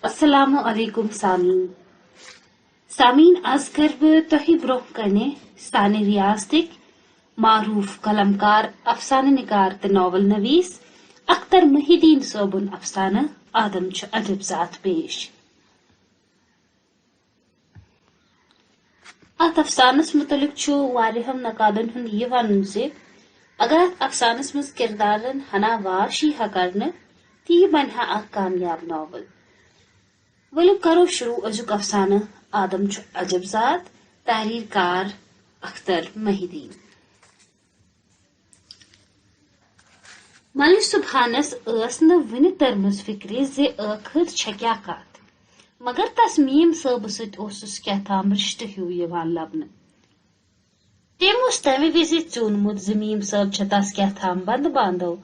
السلام علیکم سامعین آز کر بہ برہ کنے سانہ ریاستک معروف قلمکار افسانہ نگار تو ناول نویس اختر محی الدین صٲبُن افسانہ آدم چھ عجب ذات پیش۔ ات افسانس متعلق چھ واریاہن نقادن ہند یہ ون زِ اگر ات افسانس مز کردارن ہنا وار شیہا کرنے تو یہ بنہا اخ کامیاب ناول۔ ولو کرو شروع ازیک افسانہ آدم چھ عجب ذات، تحریر کار اختر محی الدین۔ ملک سبحانس ٲس نہٕ وُنہِ تٔرمٕژ فکرِ زِ ٲخر چھےٚ کیٛاہ کتھ، مگر تس میم صٲبہٕ سۭتۍ اوسُس کیٛاہتام رشتہٕ ہیوٗ یِوان لبنہٕ۔ تٔمۍ اوس تمہِ وِزِ ژیوٗنمُت زِ میم صٲب چھےٚ تس کیٛاہتام بندٕ باندو،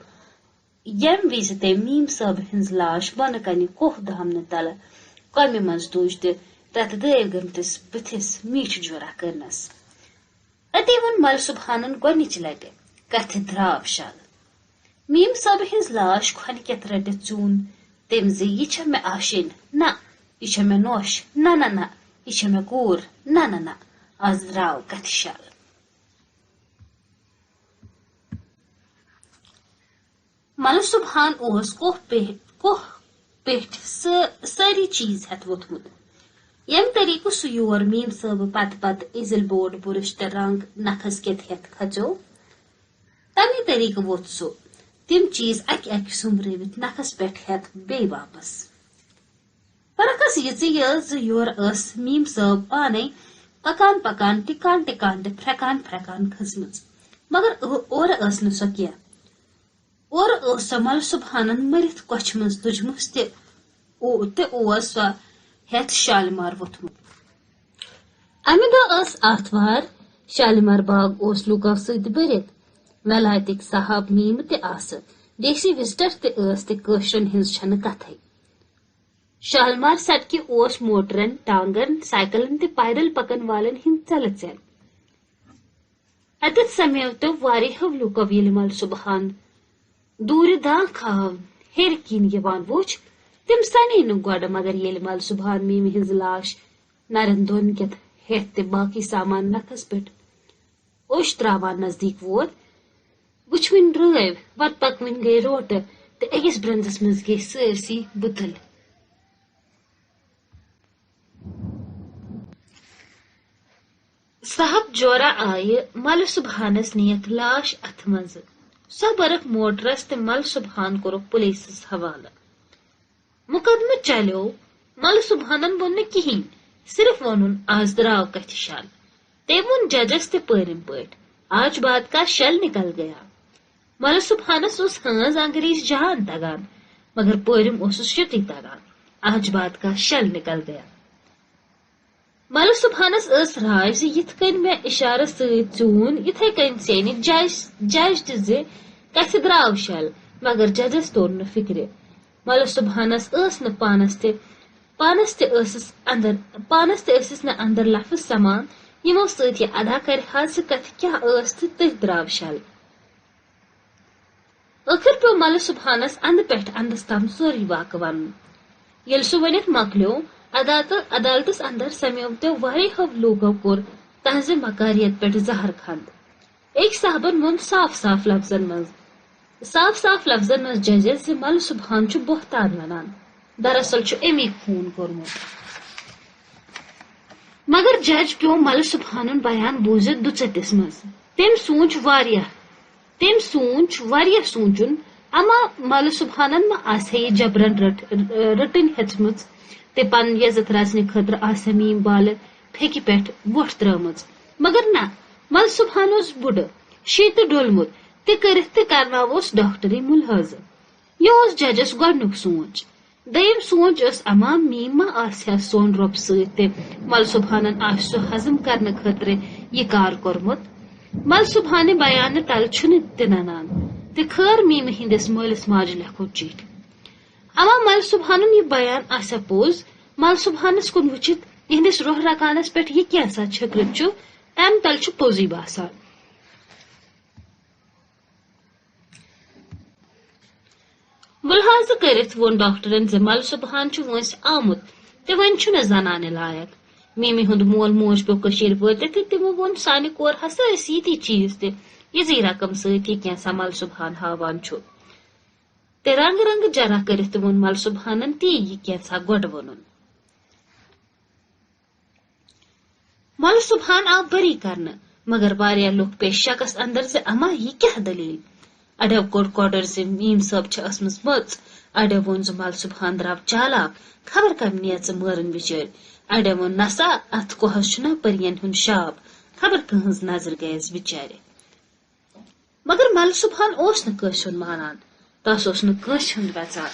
ییٚمہِ وِزِ تٔمۍ میم صٲبہٕ ہٕنٛز لاش بۄنہٕ کنہِ کوہ دامنہٕ تلہٕ کۄمہِ منٛز تُج تہٕ تتھ دٲرۍ گٔمتِس بٕتھِس میٖٹھۍ جورا کٔرنس۔ أتی ووٚن مل سبحانن گۄڈنِچہِ لٹہِ کتھِ درٛاو شل۔ میم صٲبہٕ ہٕنٛز لاش کھۄنہِ کٮ۪تھ رٔٹِتھ ژون تٔمۍ زِ یہِ چھےٚ مےٚ آشِنۍ، نہ یہِ چھےٚ مےٚ نوش، نہ نہ نہ یہِ چھےٚ مےٚ کوٗر، نہ نہ نہ آز درٛاو کتھِ شل۔ مل سبحان اوس کوہ پیٹھ سٲری چیز ہٮ۪تھ ووتھمُت، ییٚمہِ طریقہٕ سُہ یور میم صٲبہٕ پتہٕ اِزل بوڑ بُرش تہٕ رنگ نکھس کٮ۪تھ ہٮ۪تھ کھژیو، تمی طریقہٕ ووٚتھ سُہ تِم چیز اکہِ اکہِ سُمبرٲوِتھ نکھس پٮ۪ٹھ ہٮ۪تھ بیٚیہِ واپس۔ فرق ٲس یِژٕے زِ یورٕ ٲس میم صٲب پانے پکان پکان ٹِکان ٹِکان تہٕ پھرٛکان پھرٛکان کھٔژمٕژ، مگر اورٕ ٲس نہٕ سۄ کینٛہہ۔ اورٕ ٲس سۄ مل سبحانن مٔرِتھ کۄچھِ منٛز تُجمٕژ تہٕ اوس سۄ ہٮ۪تھ شالمار ووٚتھمُت۔ امہِ دۄہ ٲس آتھوار، شالمار باغ اوس لوٗکو سۭتۍ بٔرِتھ، وٮ۪لایتٕکۍ صاحب میٖمہٕ تہِ آسہٕ، دیسی وِزٹر تہِ ٲسۍ تہٕ کٲشرٮ۪ن ہٕنٛز چھنہٕ کتھٕے۔ شالمار سڑکہِ اوس موٹرن، ٹانگن، سائیکلن تہٕ پیدل پکن والٮ۪ن ہٕنٛدۍ ژٮ۪لہٕ ژٮ۪ل۔ اتٮ۪تھ سمیوتو واریاہو لوٗکو ییٚلہِ مل سبحان دوٗرِ دانٛکھ آو ہیرِ کِنۍ یِوان وُچھ، تِم سنے نہٕ گۄڈٕ، مگر ییٚلہِ مل سبحان میٖمہِ ہٕنٛز لاش نرٮ۪ن دۄن کٮ۪تھ ہٮ۪تھ تہٕ باقٕے سامان نکھس پٮ۪ٹھ اوٚش تراوان نزدیٖک ووت، وٕچھوٕنۍ رٲوۍ، وتہٕ پکوٕنۍ گٔیہِ روٹہٕ تہٕ أکِس برنزس منٛز گٔیہِ سٲرسٕے بُتٕلۍ۔ صاحب جورا آیہِ مل سبحانس نِیتھ لاش اتھٕ منٛزٕ، سۄ بٔرٕکھ موٹرس تہٕ مل سبحان کوٚرُکھ پُلیٖسس حوالہٕ۔ مُقدمہٕ چلیو، مل سبحانن ووٚن نہٕ کِہینۍ، صرف ووٚنُن آز درٛاو کتھِ شل۔ تٔمۍ ووٚن ججس تہِ پٲرِم پٲٹھۍ، آج بات کا شل نکل گیا۔ مل سبحانس اوس ہٲنز انگریزی جان تگان، مگر پٲرِم اوسُس یُتُے تگان، آج بات کا شل نکل گیا۔ مل سبحانس ٲس راے زِ یِتھ کٔنۍ مےٚ اِشارٕ سۭتۍ ژیوٗن یِتھے کٔنۍ ژینہِ جج تہِ زِ کتھِ درٛاو شل، مگر ججس توٚر نہٕ فِکرِ۔ مل سبحانس ٲس نہٕ پانس تہِ ٲسِس نہٕ اندر لفظ سمان یِمو سۭتۍ یہِ ادا کرِ ہا زِ کتھِ کیٛاہ ٲس تہٕ تٔتھۍ درٛاو شل۔ ٲخر پیوٚو مل سبحانس اندٕ پٮ۪ٹھ اندس تام سورُے واقعہٕ ونُن۔ ییٚلہِ سُہ ؤنِتھ مۄکلیو، عدالتس اندر سمیوتو واریاہو لوٗکو کوٚر تہنٛزِ مکاریت پٮ۪ٹھ زہر کھنٛد۔ أکۍ صاحبن ووٚن صاف صاف لفظن منٛز ججس زِ مل سبحان چھُ بہتان ونان، دراصل چھُ امی خوٗن کوٚرمُت۔ مگر جج پیوٚو مل سبحانُن بیان بوٗزِتھ دُژٔتِس منٛز۔ تٔمۍ سوٗنچ واریاہ سوٗنچُن، اما مل سبحانن ما آسہِ یہِ جبرن رٔٹٕنۍ ہیژمٕژ تہٕ پنٕنۍ یزت رچنہٕ خٲطرٕ آسہِ میٖم بالہِ پھیکہِ پٮ۪ٹھ وۄٹھ ترٲومٕژ، مگر نہ، مل سبحان اوس بُڈٕ، شیٖتہٕ ڈوٚلمُت تہِ کٔرِتھ تہِ کرناووس ڈاکٹری مُلحٲظہٕ۔ یہِ اوس ججس گۄڈنیُک سونچ۔ دوٚیِم سونچ ٲس اما میٖم ما آسہِ ہا سون رۄب سۭتۍ تہٕ مل سبحانن آسہِ سُہ ہضم کرنہٕ خٲطرٕ یہِ کار کوٚرمُت۔ مل سبحانہِ بیانہٕ تلہٕ چھُنہٕ تہِ ننان تہٕ خٲر میٖمہِ ہٕنٛدِس مٲلِس ماجہِ لیکھو چِٹھۍ۔ اما مل سبحانُن یہِ بیان آسیا پوٚز، مل سبحانس کُن وٕچھِتھ یِہنٛدِس روح رکانس پٮ۪ٹھ یہِ کینٛژھا چھٔکرِتھ چھُ، تمہِ تل چھُ پوٚزُے باسان۔ بلحاظ کرت وون ڈاکٹرن ز مل صبحان وٲنٛسہِ آمُت تہٕ وۄنۍ چھُنہٕ زنانہِ لایق. میمی ہُنٛد مول موج پیوٚو کٔشیٖرِ وٲتِتھ تہٕ تِمو ووٚن سانہِ کورِ ہسا ٲسۍ یِتی چیٖز تہِ یِژی رقم سۭتۍ یہِ کینٛژھا مل صبحان ہاوان چھُ. تہٕ رنٛگہٕ رنٛگہٕ جرا کٔرِتھ تہِ ووٚن مل صبحانن تی یہِ کینٛژھا گۄڈٕ ووٚنُن. مل صبحان آو بری کرنہٕ مگر واریاہ لُکھ پیش شکس اندر ز اما یہ کیا دلیل. اڑیو کوٚڑ کوڈر ز میم صٲب چھِ ٲسمٕژ مٔژ، اڑیو ووٚن ز مل صبحان درٛاو چالاک خبر کمہِ نیژٕ مٲرٕن بِچٲرۍ، اڑیو ووٚن نسا اتھ کوہس چھُنا پٔرین ہُنٛد شاب خبر کٕہٕنٛز نظر گٔیس بِچارِ. مگر مل صبحان اوس نہٕ کٲنٛسہِ ہُنٛد مانان، تس اوس نہٕ کٲنٛسہِ ہُنٛد ویژان.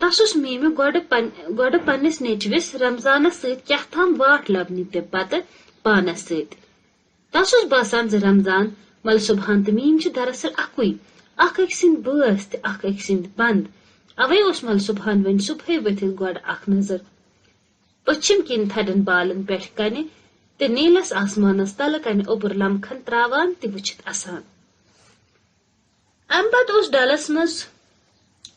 تس اوس میمہِ گۄڈٕ پننِس نیچوِس رمضانس سۭتۍ کیاہ تام واٹھ لبنہِ تہٕ پتہٕ پانس سۭتۍ. تس اوس باسان ز رمضان مل صبحان تہٕ میم چھِ دراصل اکُے، اکھ أکۍ سٕنٛدۍ بٲژ تہٕ اکھ أکۍ سٕنٛدۍ بنٛد. اوے اوس مل صبحان وۄنۍ صبحٲے ؤتھِتھ گۄڈٕ اکھ نظر پٔچھِم کِنۍ تھدٮ۪ن بالن پٮ۪ٹھ کنہِ تہٕ نیٖلس آسمانس تلہٕ کنہِ اوٚبُر لمکھن تراوان تہٕ وٕچھِتھ اسان. امہِ پتہٕ اوس ڈلس منٛز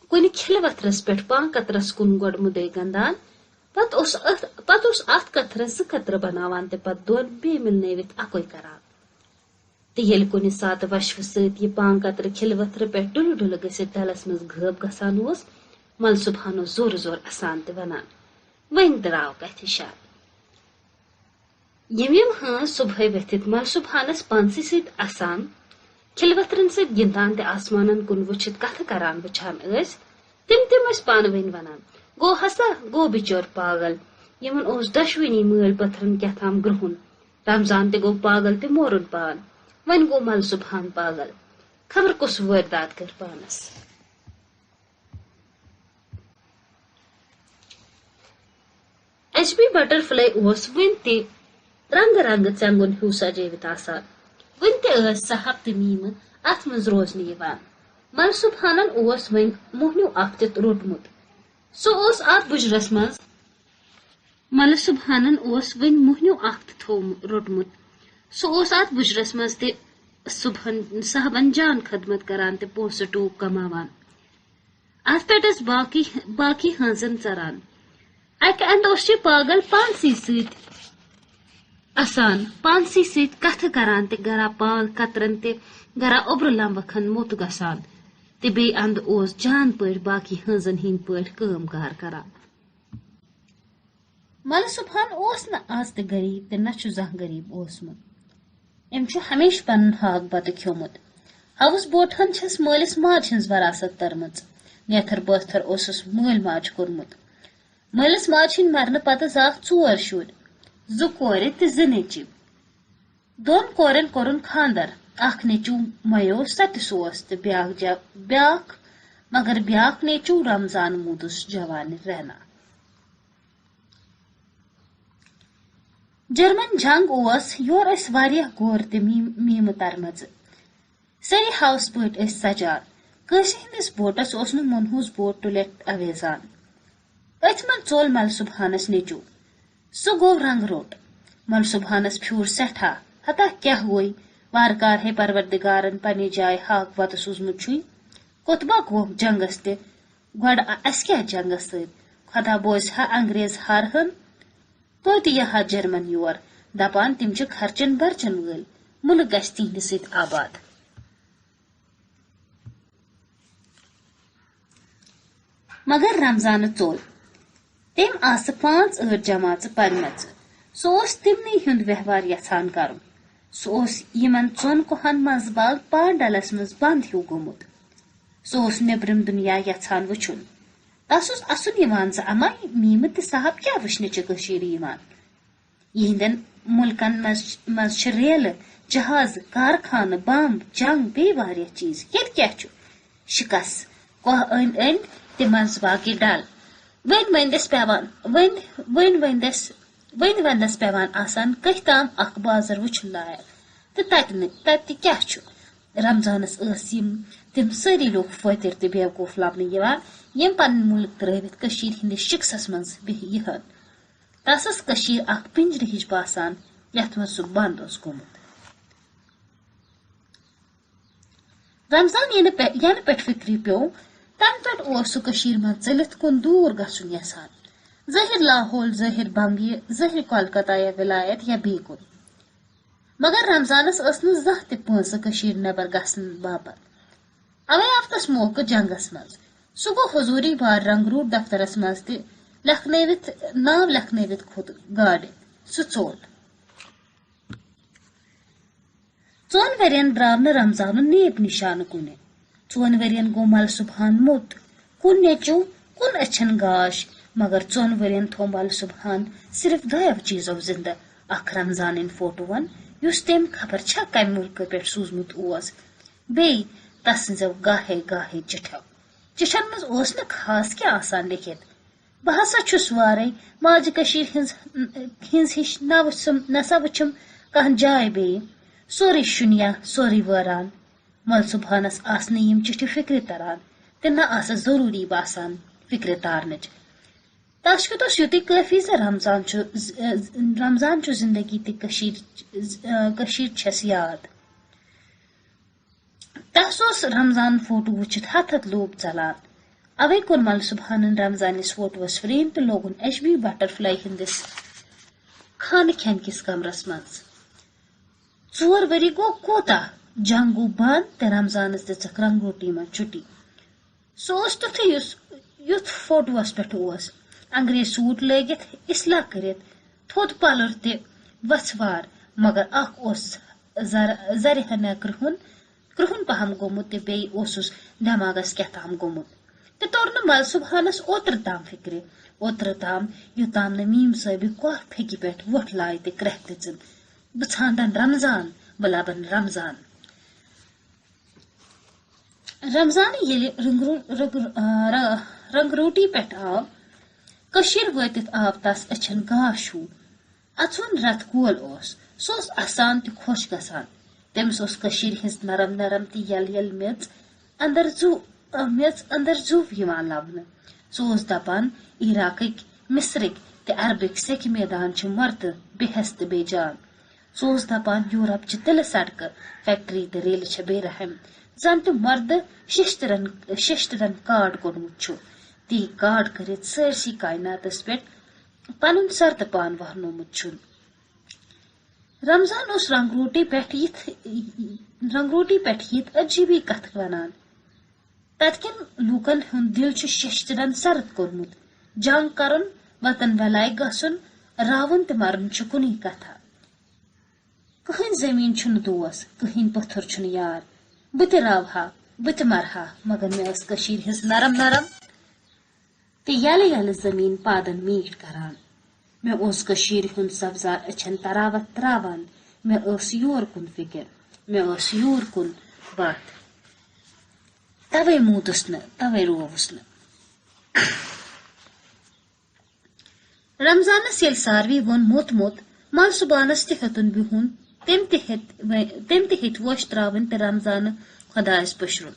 کُنہِ کھِلہٕ وتھرس پٮ۪ٹھ پانٛکترس کُن گۄڈٕ مُدعے گنٛدان، پتہٕ اوس اتھ قطرس 2 قطرٕ بناوان تہٕ پتہٕ دۄن بیٚیہِ مِلنٲوِتھ اکوے کران. تہٕ ییٚلہِ کُنہِ ساتہٕ وشفہٕ سۭتۍ یہِ پانٛکترٕ کھِلہٕ وتھرٕ پٮ۪ٹھ ڈُلہٕ ڈُلہٕ گٔژھِتھ ڈلس منٛز غٲب گژھان اوس، مل صبحان اوس زورٕ زور اسان تہٕ ونان وۄنۍ درٛاو کتھِ شر. یِم ہٲنز صبحٲے ؤتھِتھ مل صبحانس پانسٕے سۭتۍ اسان کھِلہٕ وتھرن سۭتۍ گِنٛدان تہٕ آسمانن کُن وٕچھِتھ کتھٕ کران وٕچھان ٲسۍ، تِم ٲسۍ پانہٕ ؤنۍ ونان گوٚو بِچور پاگل، یِمن اوس دۄشوٕنی مٲلۍ پٔتھرن کیٛاہتام گرٛہُن. رمضان تہِ گوٚو پاگل تہٕ مورُن پان، وۄنۍ گوٚو مل صبحان پاگل، خبر کُس وٲردات کٔر پانس. HB بٹر فلاے اوس وُنہِ تہِ رنگہٕ رنگہٕ ژینگُن ہیوٗ سجٲوِتھ آسان. وُنہِ تہِ ٲسۍ صاحب تہٕ میٖمہٕ اتھ منٛز روزنہٕ یِوان. مل صبحانن اوس وۄنۍ موہنیوٗ اکھ تہِ روٚٹمُت. سُہ اوس اتھ بُجرس منٛز تہِ صاحبن جان خدمت کران تہٕ پونسہٕ ٹوٗپ کماوان. اتھ پٮ۪ٹھ ٲس باقی ہٲنزن ژران. اکہِ اندٕ اوس یہِ پاگل پانسٕے سۭتۍ کتھٕ کران تہٕ گرا پال قطرن تہٕ گرا اوٚبرٕ لمبکھن موٚت گژھان تہٕ بیٚیہِ اندٕ اوس جان پٲٹھۍ باقی ہٲنزن ہٕنٛدۍ پٲٹھۍ کٲم کار کران. مل صبحان اوس نہٕ آز تہِ غریٖب تہٕ نہ چھُ زانٛہہ غریٖب اوسمُت. أمۍ چھُ ہمیشہٕ پنُن ہاکھ بتہٕ کھیوٚمُت. ہاوُس بوٹن چھس مٲلِس ماجہِ ہٕنٛز وراثت تٔرمٕژ. نیتھر بٲتھر اوسُس مٲلۍ ماجہِ کوٚرمُت. مٲلِس ماجہِ ہٕنٛدۍ مرنہٕ پتہٕ زاکھ 4 شُرۍ، 2 کورِ تہٕ 2 نیٚچِو. 2 کورٮ۪ن کوٚرُن خاندر. اکھ نیٚچوٗ مَیو سۄ تہِ سوس تہٕ بیٛاکھ نیٚچوٗ رمضان موٗدُس جوانہِ رہنا. جرمن جنگ اوس، یور ٲسۍ واریاہ گور تہٕ میٖمہٕ ترمژٕ. سٲری ہاوس پٲٹھۍ ٲسۍ سجان. کٲنٛسہِ ہٕنٛدِس بوٹس اوس نہٕ مونہوٗس بوٹ تُلِتھ اویزان. أتھۍ منٛز ژول مل صبحانس نیٚچوٗ. سُہ گوٚو رنگ روٚٹ. مل صبحانس پھیوٗر سٮ۪ٹھاہ، ہتا کیاہ گوٚے، وارٕ کار ہے پروردگارن پننہِ جایہِ ہاکھ بتہٕ سوٗزمُت چھُے. کوتبہ گوٚو جنگس تہِ. گۄڈٕ اسہِ کیٛاہ جنگس سۭتۍ، خۄدا بوزِ ہا انگریز ہارہن. توتہِ یِہا جرمن یور، دپان تِم چھِ خرچن برچن وٲلۍ، مُلک گژھِ تِہنٛدِ سۭتۍ آباد. مگر رمضانہٕ ژوٚل. تٔمۍ آسہٕ 5-8 جماژٕ پرمژٕ. سُہ اوس تِمنٕے ہُنٛد ویوہار یژھان کرُن. سُہ اوس یِمن 2 کوہن منٛز باگ پانڈلس منٛز بنٛد ہیوٗ گوٚمُت. سُہ اوس نیبرِم دُنیا یژھان وٕچھُن. تس اوس اسُن یِوان زِ اما میٖمہٕ تہٕ صاحب کیٛاہ وٕچھنہِ چھِ کٔشیٖرِ یِوان. یِہنٛدٮ۪ن مُلکن منٛز چھِ ریلہٕ، جہازٕ، کارخانہٕ، بمب، جنگ، بیٚیہِ واریاہ چیٖز. ییٚتہِ کیٛاہ چھُ؟ شِکس، کوہ أنٛدۍ أنٛدۍ تہٕ منٛزباگہِ ڈل. وۄنۍ ونٛدس پیوان آسان کٔہۍ تام اکھ بازر وٕچھُن لایق. تہٕ تتہِ تہِ کیٛاہ چھُ؟ رمضانس ٲسۍ تِم سٲری لوٗکھ فٲطر تہٕ بیوقوٗف لبنہٕ یِوان یِم پنُن مُلک ترٲوِتھ کٔشیٖرِ ہٕنٛدِس شِکسس منٛز بِہہِ یِہن. تس ٲس کٔشیٖر اکھ پِنجرٕ ہِش باسان یتھ منٛز سُہ بنٛد اوس گوٚمُت. رمضان ینہٕ پٮ۪ٹھ فکری پیوٚو تنہٕ پٮ۪ٹھ سُہ کٔشیٖرِ منٛز ژٔلِتھ کُن دوٗر گژھُن یژھان، ظٲہر لاہور، ظٲہر بمبیہِ، ظٲہر کولکتہ یا ولایت یا بیٚیہِ کُن، مگر رمضانس ٲس نہٕ زانٛہہ تہِ پٲنٛسہٕ کٔشیٖرِ نٮ۪بر گژھنہٕ باپتھ. اوے آو تس موقعہٕ جنگس منٛز. سُہ گوٚو حضوٗری بار رنگروٗٹ دفترس منٛز تہِ ناو لیکھنٲوِتھ کھوٚت گاڑِ. سُہ ژوٚل. 4 ؤرین درٛاو نہٕ رمضانُن نیب نِشانہٕ کُنہِ. 4 ؤرین گوٚو مل صبحان موٚت، کُن نیچو کُن أچھن گاش، مگر 4 ؤرین تھوٚو مل صبحان صرف 2 چیٖزو زِنٛدٕ: اکھ رمضانٕنۍ فوٹوون یُس تٔمۍ خبر چھا کمہِ مُلکہٕ پٮ۪ٹھ سوٗزمُت اوس، بیٚیہِ تسٕنزو گاہے گاہے چِٹھیو. چِٹھین منٛز اوس نہٕ خاص کینٛہہ آسان لیکھِتھ. بہٕ ہسا چھُس وارے ماجہِ کٔشیٖرِ ہٕنٛز ہِش نسا وٕچھُم کانٛہہ جاے بیٚیہِ. سورُے شُنیا، سورُے وٲران. مل صبحانس آسہٕ نہٕ یِم چِٹھِ فِکرِ تران تہٕ نہ آسس ضروٗری باسان فِکرِ تارنٕچ. تاشکِت اوس یُتُے کٲفی زِ رمضان چھُ زندگی تہِ کٔشیٖر چھس یاد. تس اوس رمضان فوٹو وٕچھِتھ ہتھ لوٗب ژلان. اوے کوٚر مل صبحانن رمضانس فوٹوس فریم تہٕ لوگُن HB بٹر فلاے ہٕنٛدِس خانہٕ کھٮ۪ن کِس کمرس منٛز. 4 ؤری گوٚو کوٗتاہ؟ جنگ گوٚو بنٛد تہٕ رمضانس دِژکھ رنگروٹی منٛز چھُٹی. سُہ اوس تیُتھُے یُتھ فوٹوس پٮ۪ٹھ اوس، انگریز سوٗٹ لٲگِتھ، اصلاح کٔرِتھ، تھوٚد پلر تہِ وژھوار، مگر اکھ اوس زرِ ہنا کرٛہُن پہم گوٚمُت تہٕ بیٚیہِ اوسُس دٮ۪ماغس کیٛاہتام گوٚمُت. تہٕ توٚر نہٕ مل صبحانس اوترٕ تام فِکرِ، اوترٕ تام یوٚتام نہٕ میٖم صٲبہِ کۄکھ پھیٚکہِ پٮ۪ٹھ وۄٹھ لاے تہٕ کرٛٮ۪کھ دِژٕن: بہٕ ژھانڈن رمضان، بہٕ لبن رمضان. رمضانہٕ ییٚلہِ رنگروٹی پٮ۪ٹھ آو، کٔشیٖر وٲتِتھ آو تس أچھن گاش ہیوٗ. اژوُن رٮ۪تہٕ کول اوس. سُہ اوس اسان تہٕ خۄش گژھان. تٔمِس اوس کٔشیٖرِ ہٕنٛز نرم نرم تہٕ یل میژ اندر زُو یِوان لبنہٕ. سُہ اوس دپان عراقٕکۍ، مصرٕکۍ تہٕ عربٕکۍ سیٚکہِ میدان چھِ مردٕ بےٚحٮ۪س تہٕ بے جان. سُہ اوس دپان یوٗرپ چہِ تِلہٕ سڑکہٕ، فیکٹری تہٕ ریلہٕ چھِ بے رحم، زن تہِ مردٕ ششترن کاڈ کوٚڑمُت چھُ، تی کاڈ کٔرِتھ سٲرسٕے کایناتس پٮ۪ٹھ پنُن سر تہٕ پان وہنومُت چھُن. رمضان اوس رنگروٹی پٮ۪ٹھ یِتھ عجیٖبی کتھٕ ونان. تتکٮ۪ن لوٗکن ہُنٛد دل چھُ ششترن سرد کوٚرمُت. جنگ کرُن، وطن بلاے گژھُن، راوُن تہٕ مرُن چھُ کُنی کتھا. کٕہٕنۍ زمیٖن چھُنہٕ دوس، کٕہٕنۍ پتھر چھُنہٕ یار. بہٕ تہِ راوہا، بہٕ تہِ مرہا، مگر مےٚ ٲس کٔشیٖرِ ہٕنٛز نرم نرم تہٕ یلہٕ زمیٖن پادن میٖٹھ کران. مےٚ اوس کٔشیٖرِ ہُنٛد سبزار أچھن تراوت تراوان. مےٚ ٲس یور کُن فِکر، مےٚ ٲس یور کُن وتھ. توے موٗدُس نہٕ، توے رووُس نہٕ. رمضانس ییٚلہِ ساروی ووٚن موٚت مل صبحانس تہِ ہیوٚتُن بِہُن. تٔمۍ تہِ ہیٚتۍ وۄش تراوٕنۍ تہٕ رمضانہٕ خۄدایس پٔشرُن.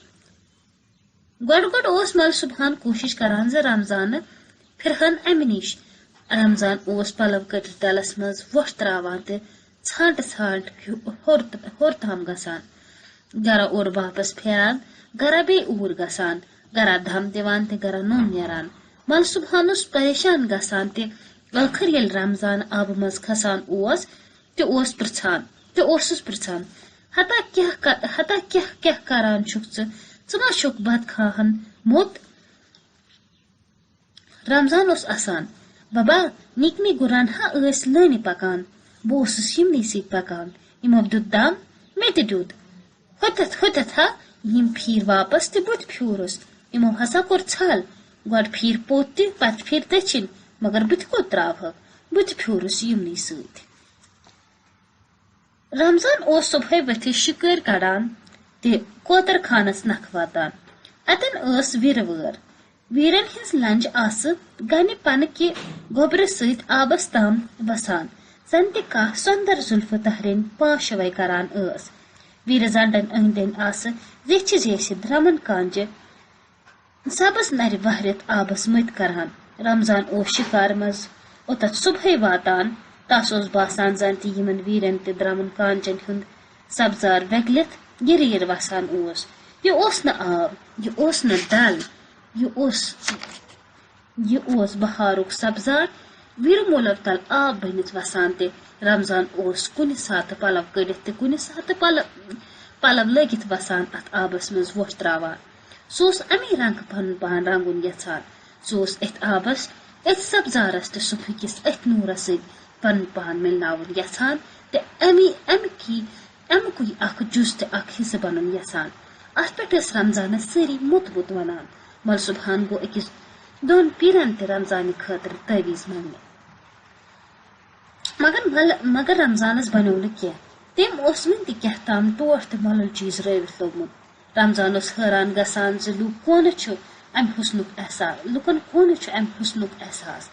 گۄڈٕ اوس مل صبحان کوٗشش کران زِ رمضانہٕ پھرہن امہِ نِش. رمضان اوس پلو کٔڑِتھ ڈلس منٛز وۄٹھ تراوان تہٕ ژھانٛٹہٕ ہیوٚر تام گژھان، گرا اورٕ واپس پھیران، گرا بیٚیہِ اوٗرۍ گژھان، گرا دم دِوان تہٕ گرا نوٚن نیران. مل صبحان اوس پریشان گژھان تہٕ ٲخٕر ییٚلہِ رمضان آبہٕ منٛز کھسان اوس تہِ اوسُس پرژھان: ہتا کیٛاہ کران چھُکھ ژٕ ما چھُکھ بدخواہن موٚت؟ رمضان اوس اسان: ببا، نِکنہِ گُرن ہا ٲسۍ لٲنہِ پکان، بہٕ اوسُس یِمنٕے سۭتۍ پکان، یِمو دیُت دم، مےٚ تہِ دیُت. ہُتٮ۪تھ ہا یِم پھیٖرۍ واپس تہٕ بہٕ تہِ پھیوٗرُس. یِمو ہسا کوٚر ژھل، گۄڈٕ پھیٖرۍ پوٚت تہِ پتہٕ پھیٖرۍ دٔچھِنۍ، مگر بہٕ تہِ کوٚت تراوہکھ، بہٕ تہِ پھیوٗرُس یِمنٕے سۭتۍ. رمضان اوس صبحٲے ؤتھِتھ شِکٲرۍ کڑان تہٕ کوتر خانس نکھٕ واتان. اتٮ۪ن ٲس وِرٕ وٲر. ویٖرن ہٕنٛز لنجہِ آسہٕ گنہِ پنہٕ کہِ گوبرٕ سۭتۍ آبس تام وسان، زن تہِ کانٛہہ سۄندر زُلفہٕ تہرٕنۍ پانٛشوے کران ٲس. ویٖرٕ زنڈن أنٛدۍ أنٛدۍ آسہٕ زیچھِ زیچھِ درمن کانجہِ سبز نرِ وہرِتھ آبس مٔتۍ کران. رمضان اوس شِکارِ منٛز اوٚتتھ صبحٲے واتان. تس اوس باسان زن تہِ یِمن ویٖرن تہٕ درمن کانجن ہُنٛد سبزار وٮ۪گلِتھ یِرٕ وسان اوس. یہ اوس نہ آب، یہ اوس نہ ڈل، یہ اوس بہارک سبزار ویر مولو تل آب بنت وسان تے رمضان اوس کن سات پلو کڑت تے کن سات پلو لگت وسان ات آبس مز ووٹ تراوان. سہ امی رنگ پن پان رنگن یژھان، سہ ات آبس ات سبزارس تے صبح کس ات نورس ست پن پان ملناون یژھان تے امکی اخ جز تے اخ حصہ بنن یژھان. ات پہ رمضانس ساری مت ونان. مل صبحان گو اکس دون پیرن تے رمضان خاطر تعویز منگنے، مگر رمضانس بنو نا کی تم اس ون تہ کیا تام ٹوٹ تو ملل چیز رٲوِتھ لوگمت. رمضان حیران گژھان ز لکن کون ام حسنک احساس.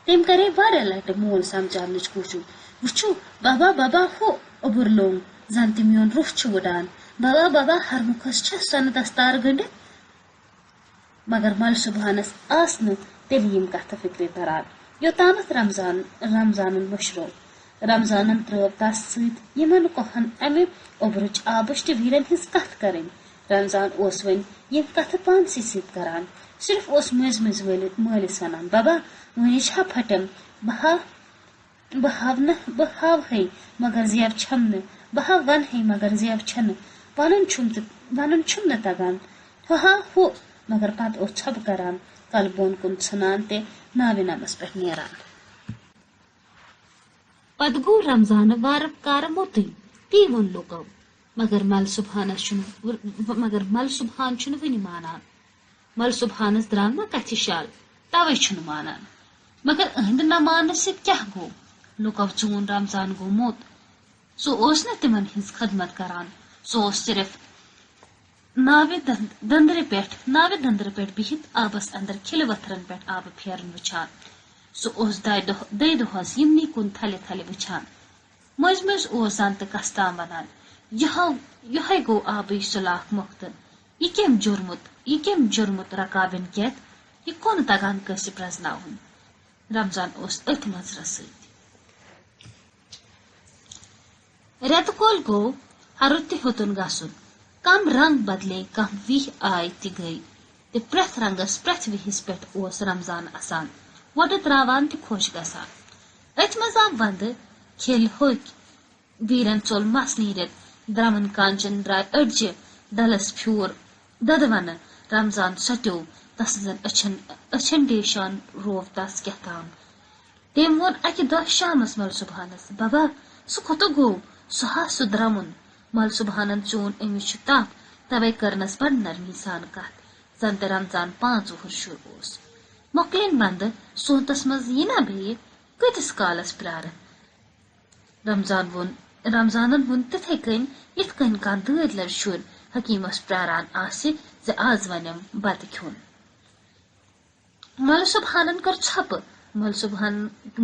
تم کرے واریاہ لٹہ مول سمجھاونچ کوشش، وچھو بابا بابا ہو اوبر لوگ زن تہ میون روح چھ وڈان، بابا بابا ہر مکھس چھ سن دستار گنڈت. مگر مل صبحانس آس تیل یم کتھ فکر تران یوتامت رمضان مشرو. رمضانن ترو تس ست یمن کوہن امہ اوبرچ آبش تہ ویرن ہز کتھ کریں. رمضان اوس ون یم کتھ پانسی ست کران، صرف اوس مز مالس ونان بابا ونی چھا پھٹم بہاو ہے مگر زیب چھم نہ، بہاو ون ہے مگر زیب چھن، ونن چھم نہ تگان ہا ہو. مگر پتہ اوس ژھوٚپ کران کل بون کن ژھنان تے ناوِ نمس پہ نیران. پتہ گو رمضان وار کار موتٕے تی وون لوکو. مگر مل صبحان چھُنہٕ وٕنہِ مانان. مل صبحانس درٛاو نا کتھِ شال توے چھُنہٕ مانان. مگر أہنٛدِ نہ ماننہٕ سۭتۍ کیٛاہ گوٚو؟ لوکو ژون رمضان گوٚو موت. سُہ اوس نہٕ تِمن ہٕنٛز خدمت کران، سُہ اوس صرف ناوِ دندرِ پٮ۪ٹھ بِہِتھ آبس اندر کھِلہِ وتھرن پٮ۪ٹھ آبہٕ پھیرن وٕچھان. سُہ اوس دۄیہِ دۄہس یِمنٕے کُن تھلہِ وٕچھان. مٔنٛزۍ مٔنٛزۍ اوس زن تہٕ کستام ونان یِہوے گوٚو آبٕے سُلاکھ مۄختہٕ. یہ کٔمۍ جوٚرمُت رکابن کٮ۪تھ، یہ کون تگان کٲنٛسہِ پرزناوُن. رمضان اوس أتھۍ منظرس سۭتۍ. رٮ۪تہٕ کول گوٚو، ہرُد تہِ ہیوٚتُن گژھُن. کم رنگ بدلے، کم ویہ آیہِ تہِ گٔیہِ تہٕ پرٛٮ۪تھ رنگس پرٛٮ۪تھ وِہِس پٮ۪ٹھ اوس رمضان اسان وۄڈٕ تراوان تہِ خۄش گژھان. أتھۍ منٛز آو ونٛدٕ، کھیل ہوٚکۍ، ویرن ژوٚل مس نیٖرِتھ، درمن کانچن درٛاے أڈجہِ، ڈلس پھیوٗر ددونہٕ. رمضان سۄتیو تسٕنزن أچھن ڈیشان روو تس کیٛاہتام. تٔمۍ ووٚن اکہِ دۄہ شامس مل صبحانس بابا سُہ کوٚت گوٚو، سُہ ہا سُہ درمُن. مل صبحانن چون أمِس چھُ تپھ، توے کٔرنس بڑٕ نرمی سان کتھ زن تہِ رمضان 5 وُہُر شُر اوس. مۄکلین ونٛدٕ سونتس منٛز یہِ نا بیٚیہِ کۭتِس کالس پیارٕ. رمضانن ووٚن تِتھے کٔنۍ یِتھ کٔنۍ کانٛہہ دٲدۍ لرِ شُر حکیٖمس پیاران آسہِ زِ آز ونٮ۪م بتہٕ کھیوٚن. مل صبحانن کٔر ژھۄپہٕ.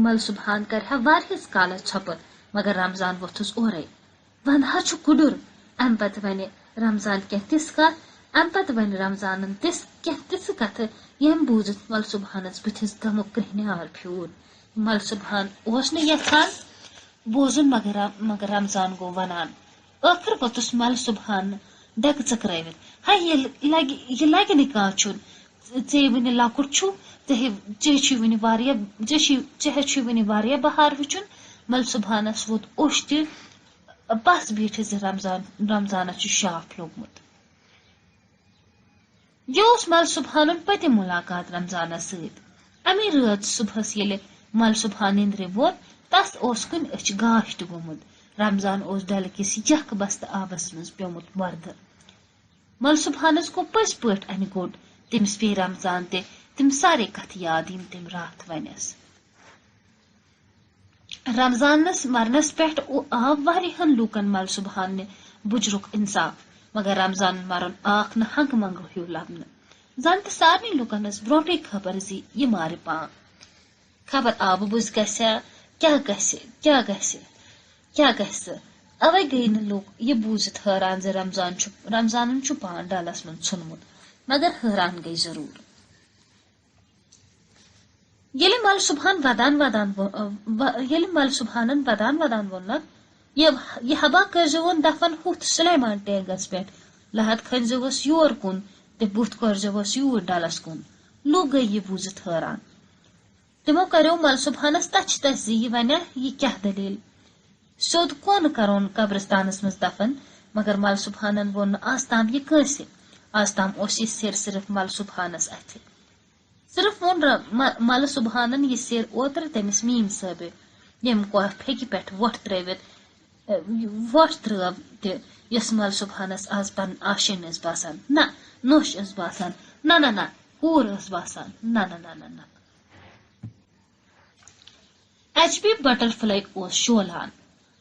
مل صبحان کرِہا واریاہس کالس ژھۄپہٕ، مگر رمضان ووٚتھُس اورے. ونٛدٕ حظ چھُ کُڈُر. امہِ پتہٕ ونہِ رمضانن تِژھ کتھٕ ییٚمۍ بوٗزِتھ مل صبحانس بٕتھِس غمُک کرٛہنیار پھیوٗر. مل صبحان اوس نہٕ یژھان بوزُن مگر رمضان گوٚو ونان. ٲخٕر گوٚتُس مل صبحان ڈٮ۪کہٕ ژٔکرٲوِتھ ہے یہِ لگہِ نہٕ کانٛہہ چھُن، ژےٚ وُنہِ لۄکُٹ چھُ، ژےٚ چھُے وُنہِ واریاہ بہار وٕچھُن. مل صبحانس ووت اوٚش تہِ پس بیٖٹھِتھ زِ رمضانس چھُ شاپھ لوٚگمُت. یہِ اوس مل صبحانُن پٔتِم مُلاقات رمضانس سۭتۍ. امی رٲژ صبحس ییٚلہِ مل صبحان نِندرِ ووت تس اوس کُنہِ أچھ گاش تہِ گوٚمُت. رمضان اوس ڈلہٕ کِس یخ بستہٕ آبس منٛز پیومُت وردٕ. مل صبحانس گوٚو پٔزۍ پٲٹھۍ انہِ گوٚٹ. تٔمِس پیٚیہِ رمضان تہِ تِم سارے کتھٕ یاد یِم تٔمۍ راتھ ونیس. رمضانس مرنس پٮ۪ٹھ آو واریاہن لوٗکن مل صبحانہِ بُجرُک انصاف، مگر رمضانن مرُن آکھ نہٕ ہنگہٕ منگہٕ ہیوٗ لبنہٕ. زن تہِ سارنٕے لوٗکن ٲس برونٹھٕے خبر زِ یہِ مارِ پان. خبر آبہٕ بُز گژھِ کیٛاہ گژھِ. اوے گٔیہِ نہٕ لوٗکھ یہِ بوٗزِتھ حٲران زِ رمضانن چھُ پان ڈلس منٛز ژھُنمُت، مگر حٲران گٔیہِ ضروٗر. ییٚلہِ مل صبحانن ودان ووننکھ یہِ حبا کٔرزِہون دفن ہُتھ سلیمان ٹینگس پٮ۪ٹھ لہد کھنزوس یور کن تہ بت کرزوس یور ڈلس کن. لوگ گئی یہ بوزت حیران. تمو کریو مل صبحانس تچ تس یہ ونیا یہ کیا دلیل. سیود کون کرون قبرستانس مز دفن مگر مل صبحانن وون آز تام یہ کنسہ. آز تام اس یہ سر صرف مل صبحانس اتھ. صرف وون مل صبحانن یہ سر اوتر تمس میم صٲبہِ یم پھیکہ پہ ووٹ ترٲو تہ یس مل صبحانس آز پن آشین ٲس باسان. نہ نوش ٲس باسان. نہ نہ نہ کوٗر ٲس باسان. نہ نہ نہ نہ نہ. ایچ پی بٹر فلائی اوس شولان.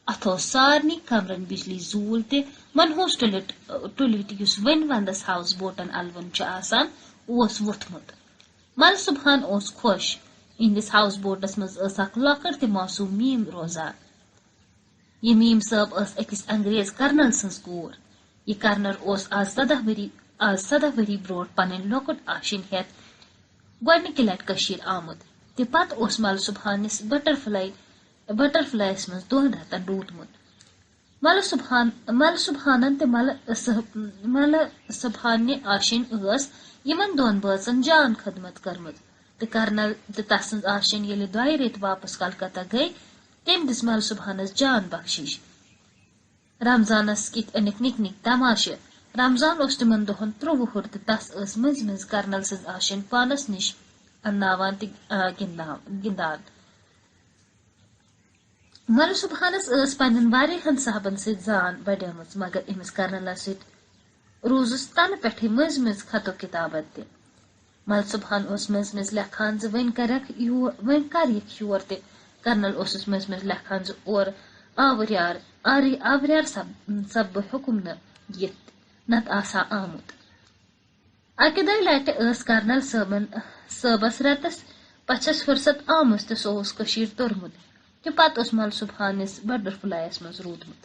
اتھ اوس سارنی کمرن بجلی زول تہ منہوس ٹُلِٹ یس ون وندس ہاؤس بوٹن الون چھ آسان اوس ووتھمت. مل صبحان اوس خوش. اہندس ہاؤس بوٹس مز ٲس اکھ لۄکٕٹ تہ معصوٗم میم روزان. یہ میم صٲب ٲس أکِس انگریز کرنل سٕنٛز کوٗر. یہ کرنل اوس آز 17 ؤری برونٛٹھ پنٕنۍ لۄکُٹ آشین ہیتھ گۄڈنِکہِ لٹہِ کٔشیٖر آمُت تہ پتہٕ اوس مل صبحانس بٹر فلایس مز 2 رٮ۪تن روٗدمُت. مل صبحانن تہ مل صبحانہِ آشین ٲس یمن 2 بٲژن جان خدمت کٔرمٕژ تہ کرنل تہ تس سٕنٛز آشین ییٚلہِ 2 رٮ۪تۍ واپس کلکتہ گٔیہِ تٔمۍ دِژ مل صبحانس جان بخشش. رمضانس کِتھ أنِکھ نِک تماشہٕ. رمضان اوس تمن دۄہن 3 وُہُر تہ تس ٲس مٔنزۍ مٔنزۍ کرنل سٕنٛز آشین پانس نِش انناوان تہ گِنٛدان. مل صبحانس ٲس پننٮ۪ن واریاہن صاحبن سۭتۍ زان بڑیمٕژ مگر أمِس کرنلس سۭتۍ روٗزٕس تنہٕ پٮ۪ٹھٕے مٔنزۍ مٔنزۍ خطو کتابت تہِ. مل صبحان اوس مٔنزۍ مٔنزۍ لیکھان زِ وۄنۍ کر یِکھ یور تہِ. کرنل اوسُس مٔنزۍ مٔنزۍ لیکھان زِ اور آوریار سب بہٕ ہیوٚکُم نہٕ یِتھ نتہٕ آسہا آمُت. اکہِ دۄیہِ لٹہِ ٲس کرنل صٲبس رٮ۪تس پژھس فرست آمٕژ تہٕ سُہ اوس کٔشیٖر توٚرمُت تہٕ پتہٕ اوس مل صبحانس بٹر فلایس منٛز روٗدمُت.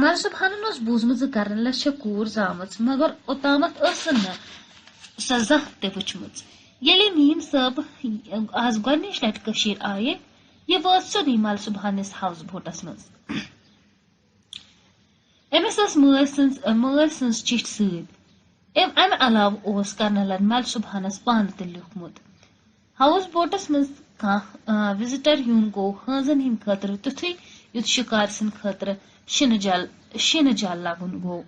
مل صبحانن اوس بوٗزمُت زِ کرنلس چھےٚ کوٗر زامٕژ مگر اوٚتامتھ ٲسٕن نہٕ سۄ زانٛہہ تہِ وٕچھمٕژ. ییٚلہِ میٖم صٲب آز گۄڈنِچ لٹہِ کٔشیٖر آیہِ یہ وٲژ سیوٚدُے مل صبحانس ہاؤس بوٹس منٛز. أمِس ٲس مٲلۍ سٕنٛز چِٹھۍ سۭتۍ. امہِ علاوٕ اوس کرنلن مل صبحانس پانہٕ تہِ لیوٗکھمُت. ہاؤس بوٹس منٛز کانٛہہ وِزٹر یُن گوٚو ہٲنزن ہٕنٛدِ خٲطرٕ تِتھُے یُتھ شِکارِ سٕنٛدِ خٲطرٕ شِنہٕ جل لگُن گوٚو.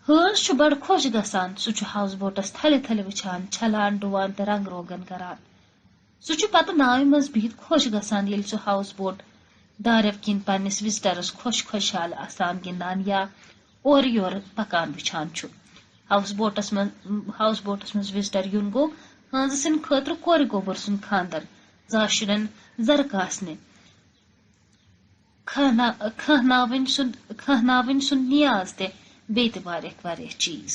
ہٲنز چھُ بڑٕ خۄش گژھان. سُہ چھُ ہاؤس بوٹس تھلہِ تھلہِ وٕچھان چھلان ڈُوان تہٕ رنگ روگن کران. سُہ چھُ پتہٕ ناوِ منٛز بِہِتھ خۄش گژھان ییٚلہِ سُہ ہاؤس بوٹ دارٮ۪و کِنۍ پننِس وِزٹرس خۄشحال آسان گِنٛدان یا اورٕ یورٕ پکان وٕچھان چھُ. ہاؤس بوٹس منٛز وِزٹر یُن گوٚو ہٲنزٕ سٕنٛدِ خٲطرٕ کورِ گوبر سُنٛد خاندر. 2 شُرٮ۪ن زرٕ کاسنہِ کھہناوٕنۍ سُنٛد نیاز تہِ بیٚیہِ تہِ واریاہ چیٖز.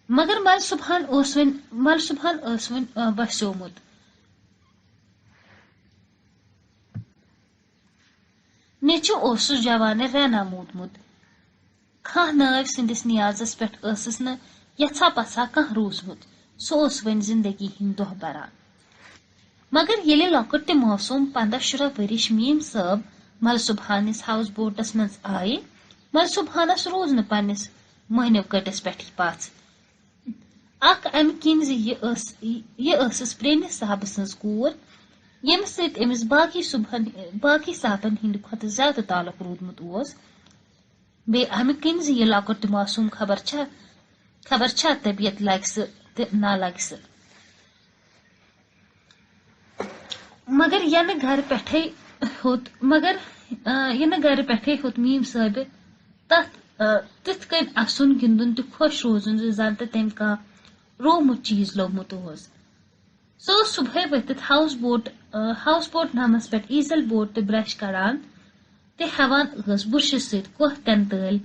مگر مل صبحان ٲس وۄنۍ بسیومُت. نیٚچوٗ اوسُس جوانہِ رینہ موٗدمُت. کانٛہہ نٲوۍ سٕنٛدِس نیازس پٮ۪ٹھ ٲسٕس نہٕ یژھا پژھا کانٛہہ روٗزمُت. سُہ اوس وۄنۍ زندگی ہٕنٛدۍ دۄہ بران. مگر ییٚلہِ لۄکٕٹ تہِ معصوٗم 15-16 ؤرِش میٖم صٲب مل صبحانس ہاؤس بوٹس منٛز آیہِ مل صبحانس روٗز نہٕ پننِس مہنیو کٔٹِس پٮ۪ٹھٕے پژھ. اکھ امہِ کِنۍ زِ یہِ ٲسٕس پرٛٲنِس صاحبہٕ سٕنٛز کوٗر ییٚمہِ سۭتۍ أمِس باقٕے صاحبن ہٕنٛدِ کھۄتہٕ زیادٕ تعلُق روٗدمُت اوس. بیٚیہِ امہِ کِنۍ زِ یہِ لۄکُٹ تہِ معصوٗم خبر چھا طبیعت لگہِ سُہ تہٕ نہ لگہِ سُہ. مگر ینہٕ گرِ پٮ۪ٹھے ہیوٚت میٖم صٲبہِ تِتھ کٔنۍ اسُن گِنٛدُن تہٕ خۄش روزُن زِ زن تہٕ تٔمۍ کانٛہہ روومُت چیٖز لوٚگمُت اوس. سُہ اوس صبحٲے ؤتھِتھ ہاؤس بوٹ نمس پٮ۪ٹھ ایٖزل بوٹ تہٕ برش کڑان تہٕ ہٮ۪وان ٲس بُرشہِ سۭتۍ کوہ تٮ۪نتٲلۍ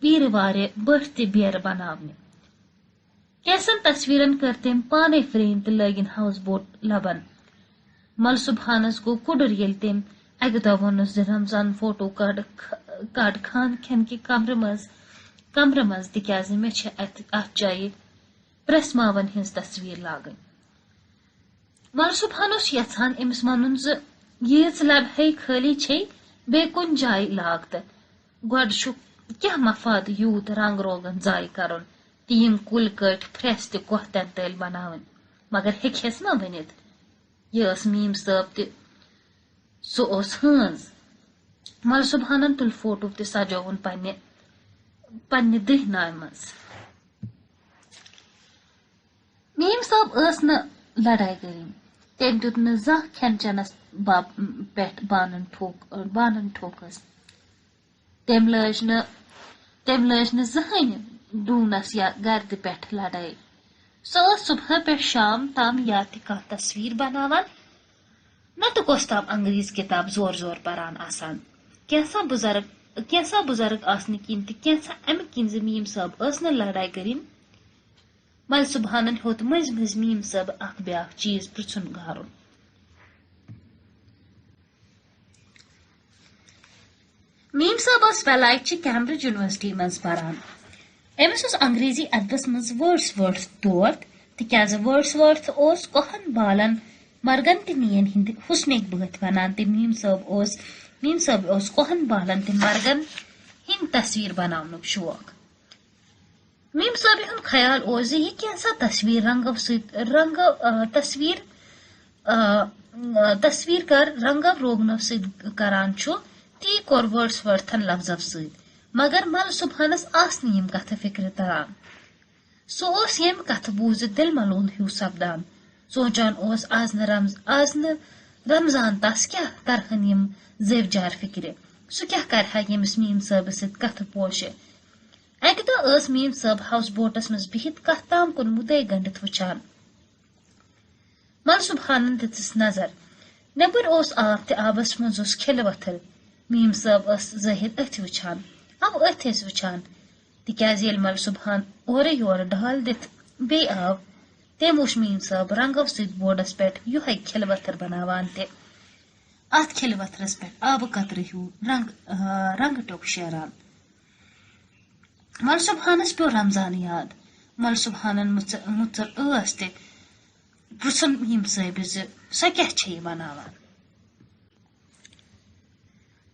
پیٖرٕ وارِ بٔٹھۍ تہٕ بیرٕ بناونہِ. کینٛژن تصویٖرن کٔر تٔمۍ پانے فریم تہٕ لٲگِن ہاؤس بوٹ لبن. مل صبحانس گوٚو کُڈُر ییٚلہِ تٔمۍ اکہِ دۄہ ووٚنُس زِ رمضان فوٹو کڑ خان کھٮ۪نکہِ کمرٕ منٛز تِکیازِ مےٚ چھِ اتھ جایہِ پرٛٮ۪س ماون ہٕنٛز تصویٖر لاگٕنۍ. مل صبحان اوس یژھان أمِس ونُن زِ ییٖژ لبہٕ ہے خٲلی چھے بے کن جائے لاگت گۄڈٕ چھُ کیٛاہ مفاد یوٗت رنگ روغن ضایہِ کرُن تہِ یِم کُلۍ کٔٹۍ پھرٛٮ۪س تہِ کۄفتٮ۪ن تٔلۍ بناوٕنۍ مگر ہیٚکہس نا ؤنِتھ یہِ ٲس میٖم صٲب تہِ سُہ اوس ہٲنز مل صبحانن تُل فوٹو تہِ سجووُن پننہِ دٕہۍ نامہِ منٛز میٖم صٲب ٲس نہٕ لڑٲے کٔرٕنۍ تٔمۍ دیُت نہٕ زانٛہہ کھٮ۪ن چٮ۪نس پٮ۪ٹھ بانن ٹھوکٕس تٔمۍ لٲج نہٕ زٕہٕنۍ ڈوٗنس یا گردِ پٮ۪ٹھ لڑٲے سۄ ٲس صبح پٮ۪ٹھ شام تام یا تہِ کانٛہہ تصویر بناوان نتہٕ کۄس تام انگریز کتاب زور زور پران آسان کینٛژھا بُزرگ آسنہٕ کِنۍ تہٕ کینٛژھا امہِ کِنۍ زِ میٖم صٲب ٲس نہٕ لڑٲے کٔرٕنۍ مل صبحانن ہیوٚت مٔنٛزۍ مٔنٛزۍ میٖم صٲب اکھ بیاکھ چیٖز پرژھُن گارُن میٖم صٲب ٲس ویلایٹچہِ کیمبرج یونیورسٹی منٛز پران أمِس اوس انگریزی ادبس منٛز ورڈس وٲرتھ دور تِکیازِ ورڈس وٲرتھ اوس کوہن بالن مرگن تہِ نِین ہٕنٛدِ حُسنٕکۍ بٲتھۍ ونان تہٕ میٖم صٲب اوس کوہن بالن تہٕ مرگن ہٕنٛدۍ تصویر بناونُک شوق میٖم صٲبہِ ہُنٛد خیال اوس زِ یہِ کینٛژھا تصویر کر رنگو روغنو سۭتۍ کران چھُ تی کوٚر ورڈس وٲرتھن لفظو سۭتۍ مگر مل صبحانس آسنہٕ یِم کتھٕ فکرِ تران سُہ اوس ییٚمہِ کتھٕ بوٗزِتھ دل ملوٗل ہیوٗ سپدان سونچان اوس آز نہٕ رمضان تس کیٛاہ ترہن یِم زیوجار فکرِ سُہ کیٛاہ کرِہا ییٚمِس میٖم صٲبس سۭتۍ کتھٕ پوشہِ اکہِ دۄہ ٲس میٖم صٲب ہاوس بوٹس منٛز بِہِتھ کتھ تام کُنمُتے گٔنڈِتھ وٕچھان مل صبحانن دِژٕس نظر نیبر اوس آب تہٕ آبس منٛز اوس کھِلہٕ وتھر میٖم صٲب ٲس ظٲہر أتھۍ وٕچھان أتھۍ ٲسۍ وٕچھان تِکیازِ ییٚلہِ مل صبحان اورٕ یورٕ ڈال دِتھ بیٚیہِ آو تٔمۍ وٕچھ میٖم صٲب رنگو سۭتۍ بورڈس پٮ۪ٹھ یِہوے کھِلہٕ وتھر بناوان تہِ اتھ کھِلہٕ وتھرس پٮ۪ٹھ آبہٕ قطرٕ ہیوٗ رنگہٕ ٹوٚپ شیران مل صبحانس پیوٚو رمضان یاد مل صبحانن مُژر ٲس تہِ پرژھُن میٖم صٲبہِ زِ سۄ کیٛاہ چھِ یہِ بناوان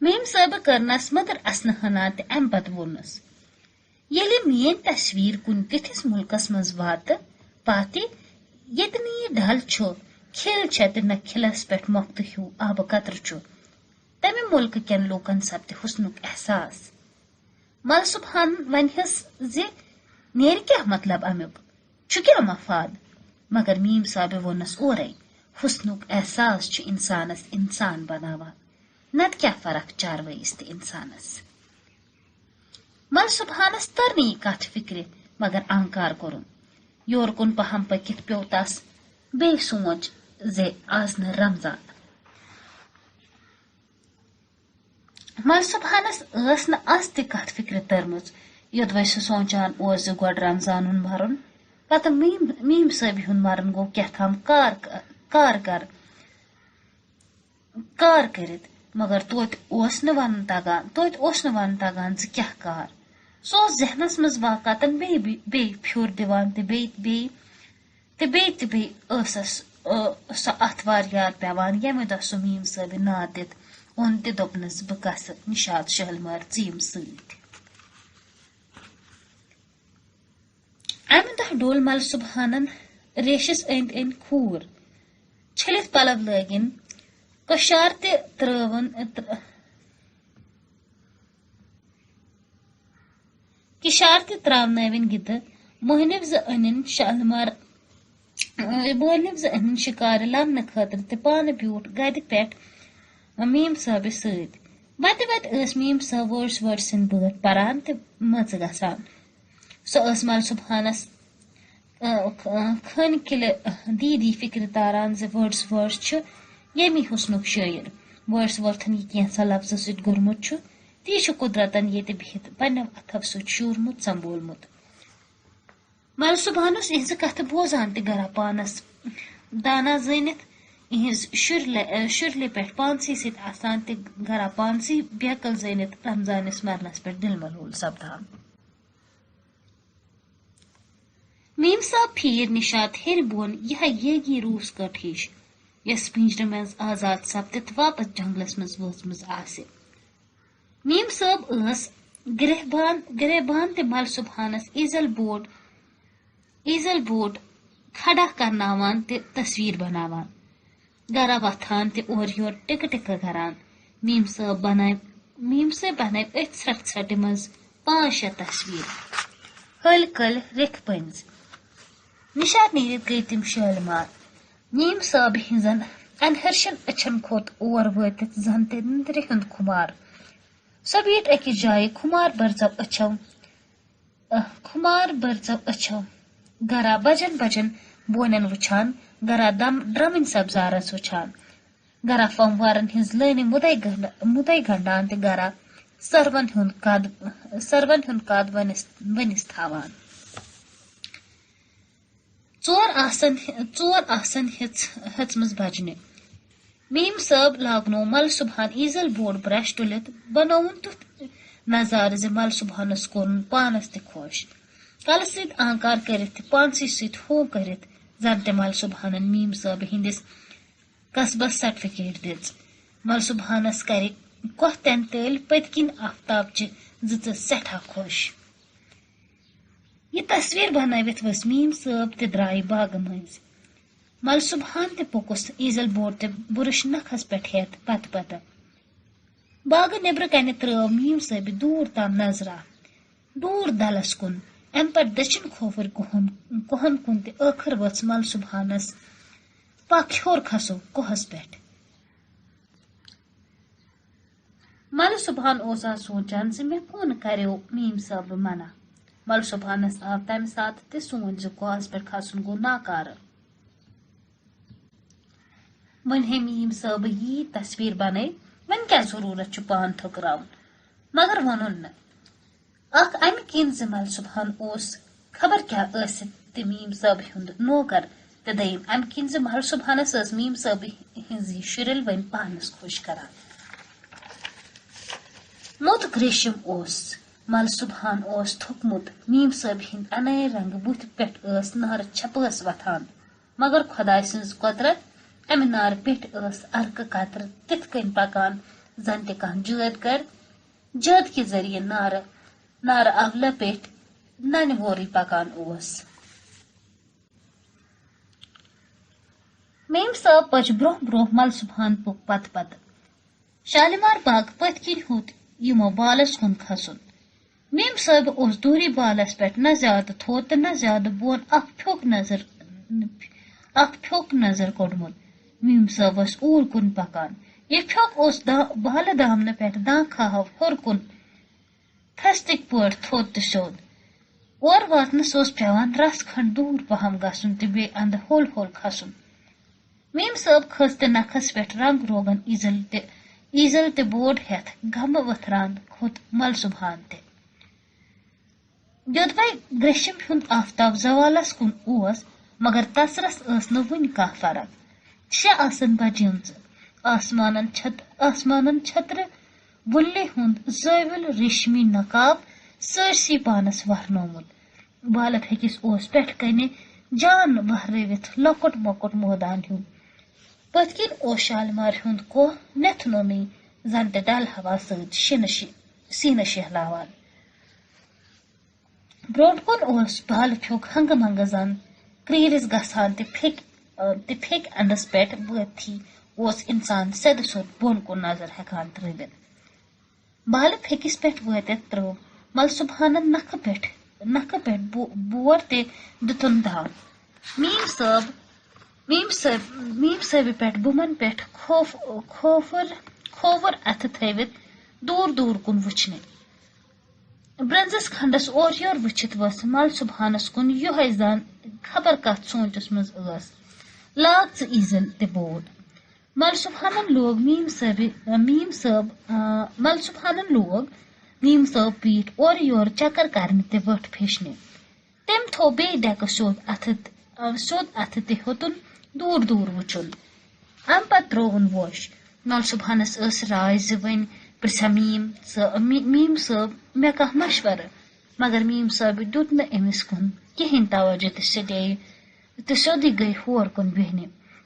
میٖم صٲبہِ کٔرنس مٔدٕر اسنہٕ ہنا تہٕ امہِ پتہٕ ووٚننس ییٚلہِ میٲنۍ تصویر کُنہِ تِتھِس مُلکس منٛز واتہِ ییٚتہِ نہٕ یہِ ڈل چھُ کھِل چھےٚ تہٕ نہ کھِلس پٮ۪ٹھ مۄکھتہٕ ہیوٗ آبہٕ قطرٕ چھُ تمہِ مُلکہٕ کٮ۪ن لوٗکن سپدِ حُسنُک احساس مل صبحان ونہس زِ نیرِ کیٛاہ مطلب امیُک چھُ کیٛاہ مفاد مگر میٖم صٲبہِ ووٚننس اورے حُسنُک احساس چھُ انسانس انسان بناوان نتہٕ کیٛاہ فرق چاروٲیِس تہٕ انسانس مل صبحانس تر نہٕ یہِ کتھ فکرِ مگر انکار کوٚرُن یورٕ کُن پہم پٔکِتھ پیوٚو تس بیٚیہِ سونچ زِ آز نہٕ رمضان مل صبحانس ٲس نہٕ از تہِ کتھ فکرِ تٔرمٕژ یوٚدوے سُہ سونچان اوس زِ گۄڈٕ رمضانُن مرُن پتہٕ میٖم صٲبہِ ہُنٛد مرُن گوٚو کیٛاہتام کار کٔرِتھ مگر توتہِ اوس نہٕ ونُن تگان زِ کیٛاہ کار سُہ اوس ذہنس منٛز واقعاتن بیٚیہِ پھیُر دِوان تہٕ بیٚیہِ ٲسس سۄ اتھوار یاد پیوان ییٚمہِ دۄہ سُہ میٖم صٲبہِ ناد دِتھ اوٚن تہِ دوٚپنس بہٕ گژھٕ نِشاط شالمٲر ژٕ یِم سۭتۍ امہِ دۄہ ڈول مل صبحانن ریشس أنٛدۍ أنٛدۍ کھوٗر چھٔلِتھ پلو لٲگِن کشار تہِ تراونٲوِن گِدٕ مٲنِو زٕ أنِن شِکارِ لمنہٕ خٲطرٕ تہٕ پانہٕ بیوٗٹھ گدِ پٮ۪ٹھ میٖم صٲبہِ سۭتۍ وتہِ ٲس میٖم صٲب وٲڈ سٕنٛدۍ بٲتھ پران تہٕ مٔژ گژھان سۄ ٲس مل صبحانس کھٔنۍ کِلہِ دیٖدی فکرِ تاران زِ وٲڈس چھُ ییٚمی حُسنُک شٲعر وٲڈس وٲرتھن یہِ کینٛژھا لفظو سۭتۍ گوٚرمُت چھُ تی چھُ قُدرتن ییٚتہِ بِہِتھ پننٮ۪و اتھو سۭتۍ شوٗرمُت سمبولمُت مل صبحان اوس یِہنٛزٕ کتھٕ بوزان تہِ گرا پانس دانا زٲنِتھ یِہنٛز شُرلہِ پٮ۪ٹھ پانسٕے سۭتۍ آسان تہِ گرا پانسٕے بیقل زٲنِتھ رمضانس مرنس پٮ۪ٹھ دل ملوٗل سپدان میٖم صٲب پھیٖر نِشاط ہیٚرِ بۄن یِہے یٲگی روٗس کٔٹ ہِش یۄس پِنجرٕ منٛز آزاد سپدِتھ واپس جنگلس منٛز وٲژمٕژ آسہِ میم صٲب ٲس گریبان تہِ مل صبحانس ایزل بورڈ کھڑا کرناوان تہِ تصویر بناوان گرا وتھان تہِ اور یور ٹِکہٕ کران میم صٲب بنٲوۍ أتھۍ ژھٹہِ منٛز 5-6 تصویر ہلۍ کٔلۍ رِکھ پٔنزۍ نِشاط نیٖرِتھ گٔیہِ تِم شالمار میم صٲب ہٕنٛزن انہرشن أچھن کھوٚت اور وٲتِتھ زن تہِ نندرِ ہُند خُمار سۄ بیٖٹھ أکِس جایہِ خُمار برژو أچھو گرا بجن بونٮ۪ن وٕچھان گرا درمٕنۍ سبزارس وٕچھان گرا فموارن ہٕنٛز لٲنہِ مُدے گنڈان تہِ گرا سرون ہُند قد ؤنِس تھاوان ژور آسن ہیژمٕژ بجنہِ میم صٲب لاگنو مل صبحان ایزل بورڈ برش تُلِتھ بنووُن تیُتھ نظارٕ زِ مل صبحانس کوٚرُن پانس تہِ خۄش کلہٕ سۭتۍ آنکار کٔرِتھ تہِ پانسٕے سۭتۍ ہُو کٔرِتھ زن تہِ مل صبحانن میم صٲبہِ ہٕنٛدِس قصبس سرٹفکیٹ دِژ مل صبحانس کرِ کوہ تیٚنتٲلۍ پٔتۍ کِنۍ آفتابچہِ زٕژٕ سٮ۪ٹھاہ خۄش یہ تصویر بنٲوِتھ ؤژھ میم صٲب تہِ درٛایہِ باغہٕ مٔنٛزۍ مل صبحان تہِ پوٚکُس ایزل بورڈ تہِ بُرش نکھس پٮ۪ٹھ ہٮ۪تھ پتہٕ باغہٕ نیبرٕ کنہِ ترٲو میم صٲبہِ دوٗر تام نظرا دوٗر دلس کُن امہِ پتہٕ دٔچھِنۍ کھوفٕرۍ کوہن کُن تہِ ٲخٕر ؤژھ مل صبحانس پکھ ہیوٚر کھسو کوہس پٮ۪ٹھ مل صبحان اوس آز سونچان زِ مےٚ کون کریو میم صٲبہٕ منع مل صبحانس آو تمہِ ساتہٕ تہِ سونچ زِ کوہس پٮ۪ٹھ کھسُن گوٚو ناکارٕ وۄنۍ ہے میم صٲبہٕ یی تصویر بنٲے وۄنۍ کیٛاہ ضروٗرت چھُ پان تھٔکراوُن مگر ووٚنُن نہٕ اکھ امہِ کِنۍ زِ مل صبحان اوس خبر کیٛاہ ٲسِتھ تہِ میم صٲبہِ ہُند نوکر تہٕ دوٚیِم امہِ کِنۍ زِ مل صبحانس ٲس میم صٲبہِ ہٕنٛز یہِ شُرِل وۄنۍ پانس خۄش کران موٚت گریشم اوس مل صبحان اوس تھوٚکمُت میم صٲبہِ ہٕنٛدۍ انٲرۍ رنگہٕ بُتھِ پٮ۪ٹھ ٲس نارٕ چھپٲس وتھان مگر خۄداے سٕنٛز قۄدرت امہِ نارٕ پیٚٹھۍ ٲس ارکہٕ قطرٕ تِتھ کٔنۍ پکان زن تہِ کانٛہہ جٲد کہِ ذٔریعہٕ نارٕ اولہٕ پیٚٹھۍ ننہِ وورٕے پکان اوس میم صٲب پٔچ برونٛہہ مل صبحان پوٚک پتہٕ شالمار باغ پٔتۍ کِنۍ ہیوٚت یِمو بالس کُن کھسُن میم صٲبہِ اوس دوٗری بالس پٮ۪ٹھ نہ زیادٕ تھوٚد تہٕ نہ زیادٕ بۄن اکھ پھیوٚک نظر کوٚڑمُت میم صٲب ٲس اوٗر کُن پکان یہِ پھیوٚک اوس بالہٕ دامنہٕ پٮ۪ٹھ دانٛکھاہو ہیوٚر کُن خستٕکۍ پٲٹھۍ تھوٚد تہٕ سیوٚد اور واتنس اوس پیوان رس کھنڈ دوٗر پہم گژھُن تہٕ بیٚیہِ اندٕ ہول کھسُن میم صٲب کھٔژ تہٕ نکھس پٮ۪ٹھ رنگ روگن ایزل تہِ بورڈ ہٮ۪تھ گمہٕ ؤتھران کھوٚت مل صبحان تہِ یوٚدوے گریشم ہُند آفتاب زوالس کُن اوس مگر تسرس ٲس نہٕ وُنہِ کانٛہہ فرق 6 آسن بجیمژٕ آسمانن چھترٕ وُلہِ ہُند زٲوِل ریشمی نقاب سٲرسٕے پانس ورنومُت بالہٕ پھیٚکِس اوس پٮ۪ٹھٕ کنہِ جان وہرٲوِتھ لۄکُٹ مۄکُٹ مٲدان ہیوٗ پٔتۍ کِنۍ اوس شالمار ہُند کوہ نٮ۪تھنومٕے زن تہِ ڈل ہوا سۭتۍ سیٖنہٕ شہلاوان برونٛٹھ کُن اوس بالہٕ پھیوٚک ہنگہٕ منگہٕ زن کرٛیٖرِس گژھان تہِ پھیٚکہِ انڈس پٮ۪ٹھ وٲتتھٕے اوس اِنسان سیٚدٕ سیوٚد بۄن کُن نظر ہٮ۪کان ترٲوِتھ بالہٕ پھیٚکِس پٮ۪ٹھ وٲتِتھ ترٲو مل صبحانن نکھٕ پٮ۪ٹھ بور تہِ دِتُن دام میم صٲبہِ پٮ۪ٹھ بُمن پٮ۪ٹھ کھووُر اَتھٕ تھٲوِتھ دوٗر کُن وٕچھنہِ برنزس کھنڈس اور یور وٕچھِتھ ؤژھ مل صبحانس کُن یِہوے زن خبر کتھ سونچس منٛز ٲس لاگ ژٕ ایزل تہِ بورڈ مل صبحانن لوگ میم صٲب بیٖٹھ اورٕ یورٕ چکر کرنہِ تہِ ؤٹھ پھِشنہِ تٔمۍ تھوٚو بیٚیہِ ڈیکہٕ سیوٚد اَتھٕ تہِ ہیوٚتُن دوٗر وٕچھُن امہِ پتہٕ ترٛووُن ووش مل صبحانس ٲس راے زِ وۄنۍ پرژھِ میم صٲب مےٚ کانٛہہ مشورٕ مگر میم صٲبہِ دیُت نہٕ أمِس کُن کِہیٖنۍ توجہ تہٕ سیوٚدُے گٔیہِ ہور کُن بیٚہنہِ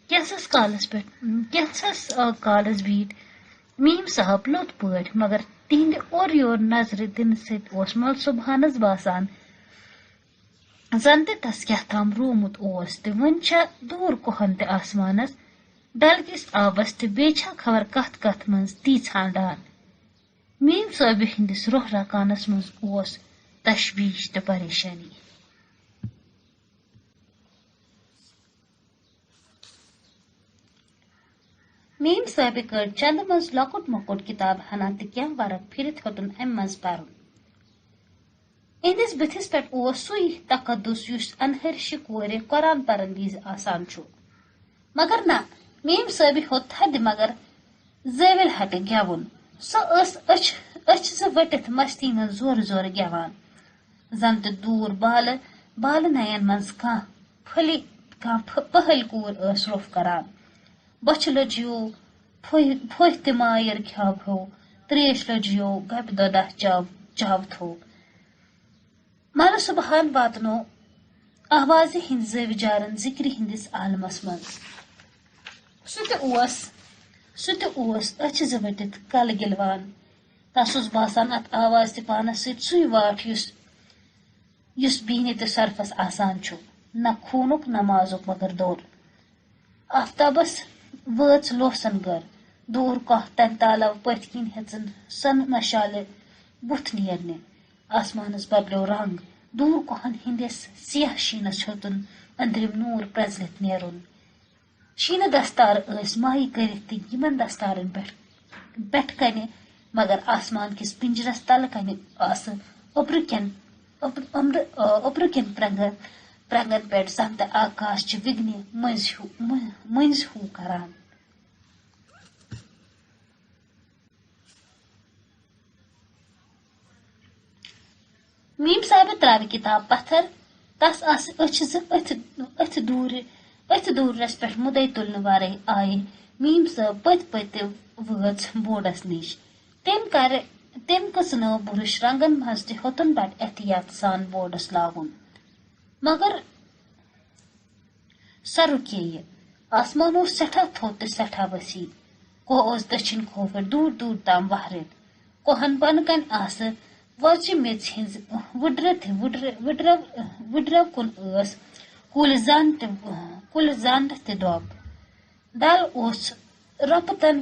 کینٛژھس کالس بیٖٹھ میم صاحب لوٚت پٲٹھۍ مگر تہندِ اور یور نظرِ دِنہٕ سۭتۍ اوس مول صبحانس باسان زن تہِ تس کیٛاہ تام روٗمُت اوس تہٕ وۄنۍ چھا دوٗر کوہن تہِ آسمانس ڈلکِس آبس تہِ بیٚیہِ چھا خبر کتھ کتھ منٛز تی ژھانڈان میم صٲبہِ ہٕنٛدِس روح رکانس منٛز اوس تشویش تہٕ پریشانی. میم صٲبہِ کٔڑ چندٕ منٛز لۄکُٹ مۄکُٹ کِتاب ہنا تہٕ کینٛہہ ورق پھِرِتھ ہیوٚتُن امہِ منٛز پرُن. اِہندِس بٕتھِس پٮ۪ٹھ اوس سُے تقدُس یُس انہرشہِ کورِ قرآن پرن وِزِ آسان چھُ. مگر نہ میم صٲبہِ ہیوٚت تھدِ مگر زٲوِل ہٹہِ گٮ۪وُن. سۄ ٲس أچھ زٕ ؤٹِتھ مستی منٛز زورٕ زورٕ گٮ۪وان زن تہِ دوٗر بالہٕ نین منٛز کانٛہہ پٔہلۍ کوٗر ٲس روٚف کران. بۄچھِ لٔجیو پھۄہہِ تہِ مایِر کھیاوہو تریش لٔجیو گپہِ دۄدا چاوتھو. مولہٕ صبحان واتنو آوازِ ہٕنٛدۍ زٲوِجارن ذِکرِ ہٕنٛدِس عالمس منٛز. سُہ تہِ اوس أچھ زٕ ؤٹِتھ کلہٕ گِلوان. تس اوس باسان اتھ آواز تہِ پانس سۭتۍ سُے واٹھ یُس بیٖنہِ تہٕ سرفس آسان چھُ. نہ خوٗنُک نہ مازُک مگر دوٚر. آفتابس وٲژ لوسن گر. دوٗر کانٛہہ تمہِ تالو پٔتھۍ کِنۍ ہیژن سۄنہٕ مشالہِ بُتھ نیرنہِ. آسمانس بدلیو رنگ. دوٗر کوہن ہٕنٛدِس سیاہ شیٖنس ہیوٚتُن أنٛدرِم نوٗر پرٛزلِتھ نیرُن. شیٖنہٕ دستار ٲسۍ مایہِ کٔرِتھ تہِ یِمن دستارن پٮ۪ٹھ کنہِ مگر آسمان کِس پِنجرس تلہٕ کنہِ آسہٕ اوٚبرٕ کٮ۪ن پرٛنٛگن پٮ۪ٹھ زن تہِ آکاش چہِ وِگنہِ مٔنٛزۍ ہیوٗ کران. میم صاحبہِ تراوِ کِتاب پتھر. تس آسہٕ أچھ زٕ أتھۍ دوٗرس پٮ۪ٹھ مُدے تُلنہٕ ورٲے آیہِ میم صٲب پٔتۍ وٲژ بورڈس نِش. تٔمۍ کٕژنٲو بُرُش رنگن منٛز تہِ ہیوٚتُن بڑٕ احتِیاط سان بورڈس لاگُن. مگر سۄ رُکییہِ. آسمان اوس سٮ۪ٹھاہ تھوٚد تہٕ سٮ۪ٹھاہ وسیع. کوہ اوس دٔچھِنۍ کھووٕرۍ دوٗر دوٗر تام وہرِتھ. کوہن بۄنہٕ کنہِ آسہٕ وۄزجہِ میژِ ہٕنٛزِ وٕڈرو کُن ٲس کُلۍ زنٛڈ تہِ دۄب. ڈل اوس رۄبہٕ تن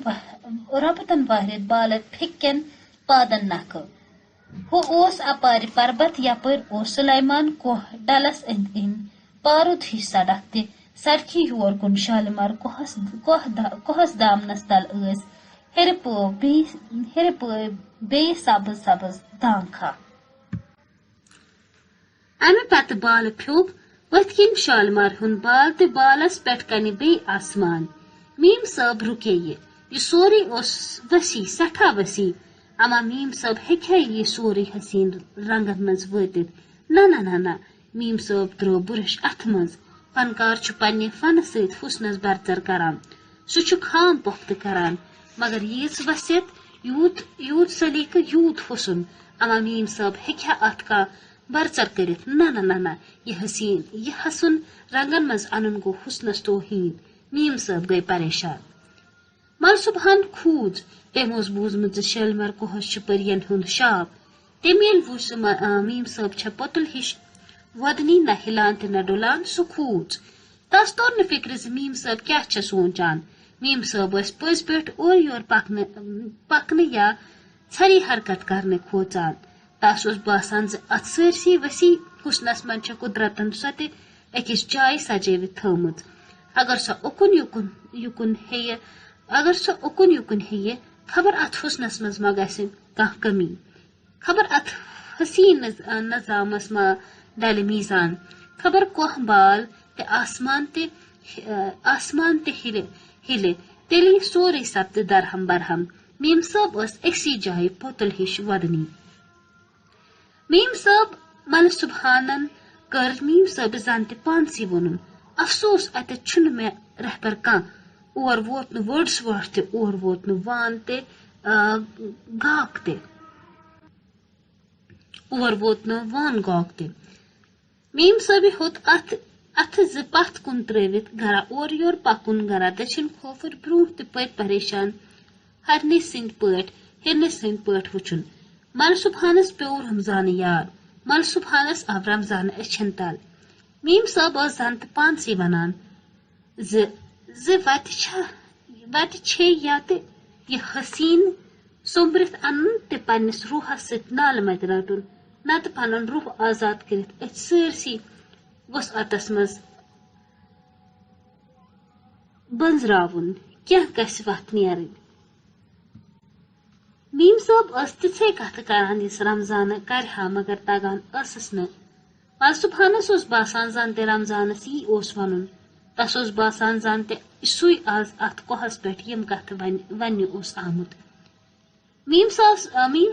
وہرِتھ بالہٕ پھِکۍ کٮ۪ن پادن نکھٕ. ہُہ اوس اپارِ پربت یپٲرۍ اوس سلیمان کوہ ڈلس أنٛدۍ أنٛدۍ پارُد ہِش سڑک تہِ سڑکہِ یور کُن شالمار کوہس دامنس تل ٲسۍ ہیرِ پٲے بیٚیہِ سبز دانٛکھا. امہِ پتہٕ بالہٕ پھیوٚپ پٔتھۍ کِنۍ شالمار ہُنٛد بال تہٕ بالس پٮ۪ٹھ کنہِ بیٚیہِ آسمان. میم صٲب رُکییہِ. یہِ سورُے اوس وسیع سٮ۪ٹھاہ وسیع. اما میم صٲب ہیٚکہِ یہِ سورُے حسیٖن رنگن منٛز وٲتِتھ. نہ میم صٲب ترٲو بُرُش اتھٕ منٛز. فنکار چھُ پننہِ فنہٕ سۭتۍ حُسنس برژر کران. سُہ چھُ خام پۄختہٕ کران. مگر ییٖژ وصیت یوٗت سلیقہٕ یوٗت حُسن. اما میم صٲب ہیٚکہِ اتھ کانٛہہ برژر کٔرِتھ. نہ یہِ حسن رنگن منٛز انُن گوٚو حُسنس توہیٖن. میم صٲب گٔیہِ پریشان. مولہٕ صبحان کھوٗژ. تٔمۍ اوس بوٗزمُت زِ شالمار کوہس چھُ پٔرین ہُنٛد شاب. تٔمۍ ییٚلہِ وُچھ سُہ میم صٲب چھےٚ پوٚتُل ہِش وۄدنی نہ ہِلان تہٕ نہ ڈُلان سُہ کھوٗژ. تس توٚر نہٕ فِکرِ زِ میم صٲب کیٛاہ چھےٚ سونچان. میم صٲب ٲسۍ پٔزۍ پٲٹھۍ اورٕ یور پکنہٕ یا ژھری حرکت کرنہِ کھوژان. تس اوس باسان زِ اتھ سٲرسٕے وسیع حُسنس منٛز چھےٚ قُدرتن سۄ تہِ أکِس جایہِ سجٲوِتھ تھٲومٕژ. اگر سۄ اوٚکُن یُکُن ہیٚیہِ خبر اتھ حُسنس منٛز ما گژھِ کانٛہہ کٔمی. خبر اتھ حسیٖن نظامس ما ڈلہِ میٖزان. خبر کوہ بال تہٕ آسمان تہِ ہِلہِ تیٚلہِ سورُے سپدِ درہم برہم. میم صٲب ٲس أکسٕے جایہِ پوٚتُل ہِش وۄدنی. میم صٲب مولہٕ صبحانن کٔر میم صٲبہِ زن تہِ پانسٕے ووٚنُن. افسوس اتٮ۪تھ چھُنہٕ مےٚ رہبر کانٛہہ. اور ووت نہٕ وٲڈسوٲرتھ تہِ. اور ووت نہٕ وان تہِ گاک تہِ. میم صٲبہِ ہیوٚت اتھٕ زٕ پتھ کُن ترٲوِتھ گرا اورٕ یور پکُن گرا دٔچھِنۍ کھوفٕرۍ برٛونٛٹھ تہٕ پٔتۍ پریشان ہرنہِ سٕنٛدۍ پٲٹھۍ ہرنے سند پٹ وچن مل صبحانس پیو رمضان یاد مل صبحانس آو رمضان اچھن تل میم صاحب زن تو پانسی ونان وتہ چھ یا یہ حسین سومبرت ان تہ پنس روحس ست نال مت رٹن نت پنن روح آزاد کرت ات سرسی وسعتس مز بنزراون کیا گژھِ وتھ نیرن میم صاحب تژھے کتھ کران اس رمضان کرہا مگر تگان ٲسس نہٕ مل صبحانس باسان زن تہ رمضانس یی اوس ونن تس باسان زن تہ سُے آز اتھ کوہس پٮ۪ٹھ یم کتھ وننہِ اوس آمُت میم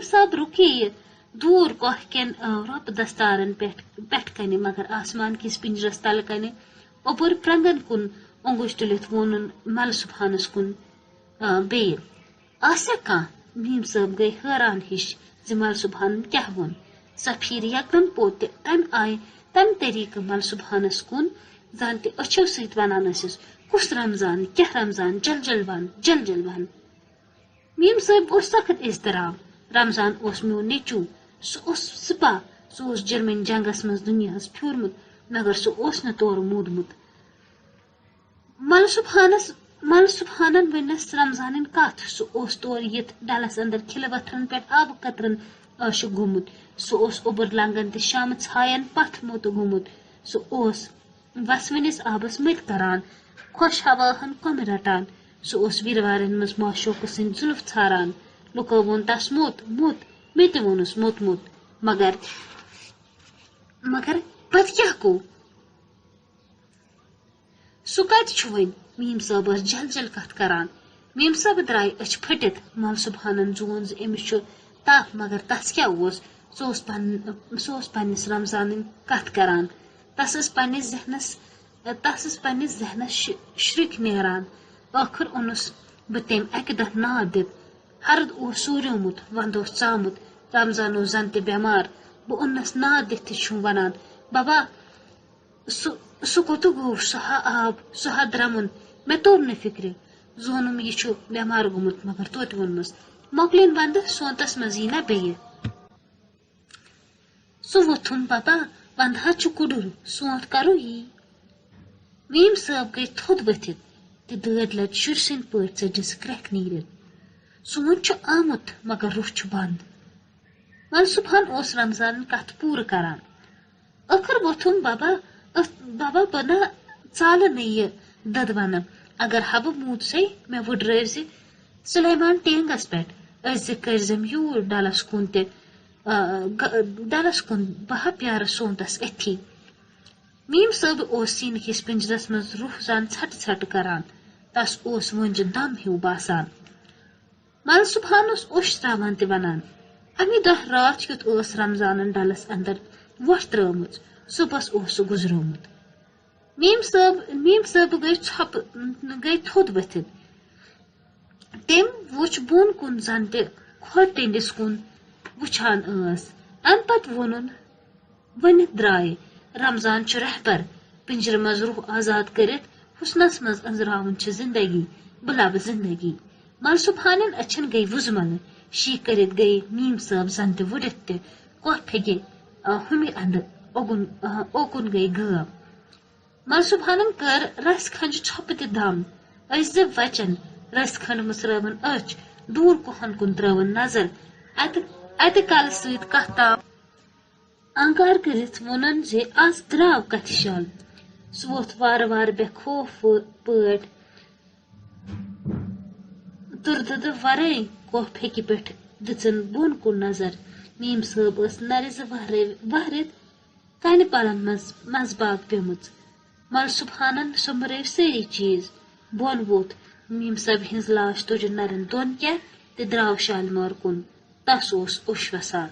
صاحب رُکییہِ دوٗر کوہ کٮ۪ن رۄب دستارن پٮ۪ٹھ کنہِ مگر آسمان کِس پِنجرس تلہٕ کنہِ اوٚبُر پرنگن کُن اونگُج تُلِتھ وونُن مل صبحانس کُن بیٚیہِ آسیا کانٛہہ میم صاحب گٔیہِ حٲران ہِش زِ مل صبحانن کیٛاہ ووٚن سۄ پھیٖرِ یکدم پوٚت تہِ تمہِ طریٖقہٕ مل صبحانس کُن زن تہِ أچھو سۭتۍ ونان ٲسِس کُس رمضان کیٛاہ رمضان جل جل ون میم صاحب اوس سخت اضطراب رمضان اوس میون نیٚچوٗ سُہ اوس سپاہ سُہ اوس جرمن جنگس منٛز دُنیاہس پھیوٗرمُت مگر سُہ اوس نہٕ تورٕ موٗدمُت مل صبحانن وننس رمضانن کتھ سُہ اوس تورٕ یِتھ ڈلس اندر کھِلہٕ وتھرن پٮ۪ٹھ آبہٕ قطرن عاشق گوٚمُت سُہ اوس اوٚبُر لنگن تہٕ شامہٕ ژھاین پتھ موٚت گوٚمُت سُہ اوس وسوٕنِس آبس مٔتۍ کران خۄش ہواہن کۄمہِ رٹان سُہ اوس ویٖروارن منٛز معشوقہٕ سٕنٛدۍ زُلف ژھاران لُکو ووٚن تس موٚت مےٚ تہِ ووٚنُس موٚتمُت مگر پتہٕ کیٛاہ گوٚو سُہ کتہِ چھُ وۄنۍ میم صٲب ٲس جل کتھ کران میم صٲب درٛایہِ أچھ پھٔٹِتھ مل صبحانن زون زِ أمِس چھُ تپھ مگر تس کیٛاہ اوس سُہ اوس پننس رمضانن کتھ کران تس ٲس پننس ذہنس شرک نیران ٲخر اوٚنُس بہٕ تٔمۍ اکہِ دۄہ ناد دِتھ ہرد اوس سوٗریومُت ونٛدٕ اوس ژامُت رمضان اوس زن تہِ بٮ۪مار بہٕ اوٚننس ناد دِتھ تہِ چھُم ونان بابا سُہ کوٚتُک گوٚو سُہ ہا آب سُہ ہا درٛمُن مےٚ توٚر نہٕ فِکرِ زونُم یہِ چھُ بٮ۪مار گوٚمُت مگر توتہِ ووٚنمس مۄکلن ونٛدٕ سونتس منٛز یی نا بیٚیہِ سُہ ووٚتھُن پاپا ونٛدٕ حظ چھُ کُڈُر سونت کرو یی میم صٲب گٔیہِ تھوٚد ؤتھِتھ تہٕ دٲدۍ لٹہِ شُرۍ سٕنٛدۍ پٲٹھۍ ژٔجِس کرٛٮ۪کھ نیٖرِتھ سون چھُ آمُت مگر روح چھُ بنٛد مل صبحان اوس رمضانن کتھ پوٗرٕ کران ٲخر ووٚتھُم بابا بہٕ نا ژالہٕ نہٕ یہِ دٔدونہٕ اگر حبہٕ موٗدسے مےٚ وٕڈرٲوزِ سلیمان ٹینگس پٮ۪ٹھ أسۍ زِ کٔرزٮ۪م یوٗر ڈلس کُن بہٕ ہا پیارٕ سونتس أتھی میم صٲب اوس سیٖنہٕ کِس پِنجرس منٛز روح زن ژھٹہٕ کران تس اوس وۄنجہِ دم ہیوٗ باسان مل صبحانس اوٚش تراوان تہِ ونان امہِ دۄہ راتھ کیُتھ ٲس رمضانن ڈلس اندر وۄٹھ ترٲومٕژ صبحس اوس سُہ گُزریومُت میم صٲب گٔیہِ تھوٚد ؤتھِتھ تٔمۍ وُچھ بۄن کُن زن تہِ کھۄڈ ٹٔنڈِس کُن وٕچھان ٲس امہِ پتہٕ ووٚنُن ؤنِتھ درٛایہِ رمضان چھُ رہبر پِنجرٕ منٛز روح آزاد کٔرِتھ حُسنس منٛز أنزراوٕنۍ چھِ زندگی بہٕ لبہٕ زندگی مل صبحانن أچھن گٔیہِ وُزملہٕ شی کٔرِتھ گٔیہِ میم صٲب زن تہِ وُڈِتھ تہِ کوہ پھیٚگہِ ہُمہِ اندٕ اوکُن گٔیہِ غٲب مل صبحانن کٔر رسہِ کھنجہِ ژھۄپہٕ تہِ دم أسۍ زِ وچن رسہِ کھنڈ مٕژرٲوٕن أچھ دوٗر کوہن کُن ترٲوٕن نظر اتہِ کلہٕ سۭتۍ کتھ تام انکار کٔرِتھ ووٚنُن زِ آز درٛاو کتھِ شل سُہ ووٚتھ وارٕ وارٕ بے خوف پٲٹھۍ تُردٕدٕ ورٲے کوہ پھیٚکہِ پٮ۪ٹھ دِژٕن بۄن کُن نظر میم صٲب ٲس نرِ زٕ وہرِتھ کنہِ پلن منٛز منٛزباگ پیمٕژ مل صبحانن سوٚمبرٲو سٲری چیٖز بۄن ووٚتھ میم صٲب ہٕنٛز لاش تُجہِ نرٮ۪ن دۄن کیٛاہ تہٕ درٛاو شالمور کُن تس اوس اوٚش وسان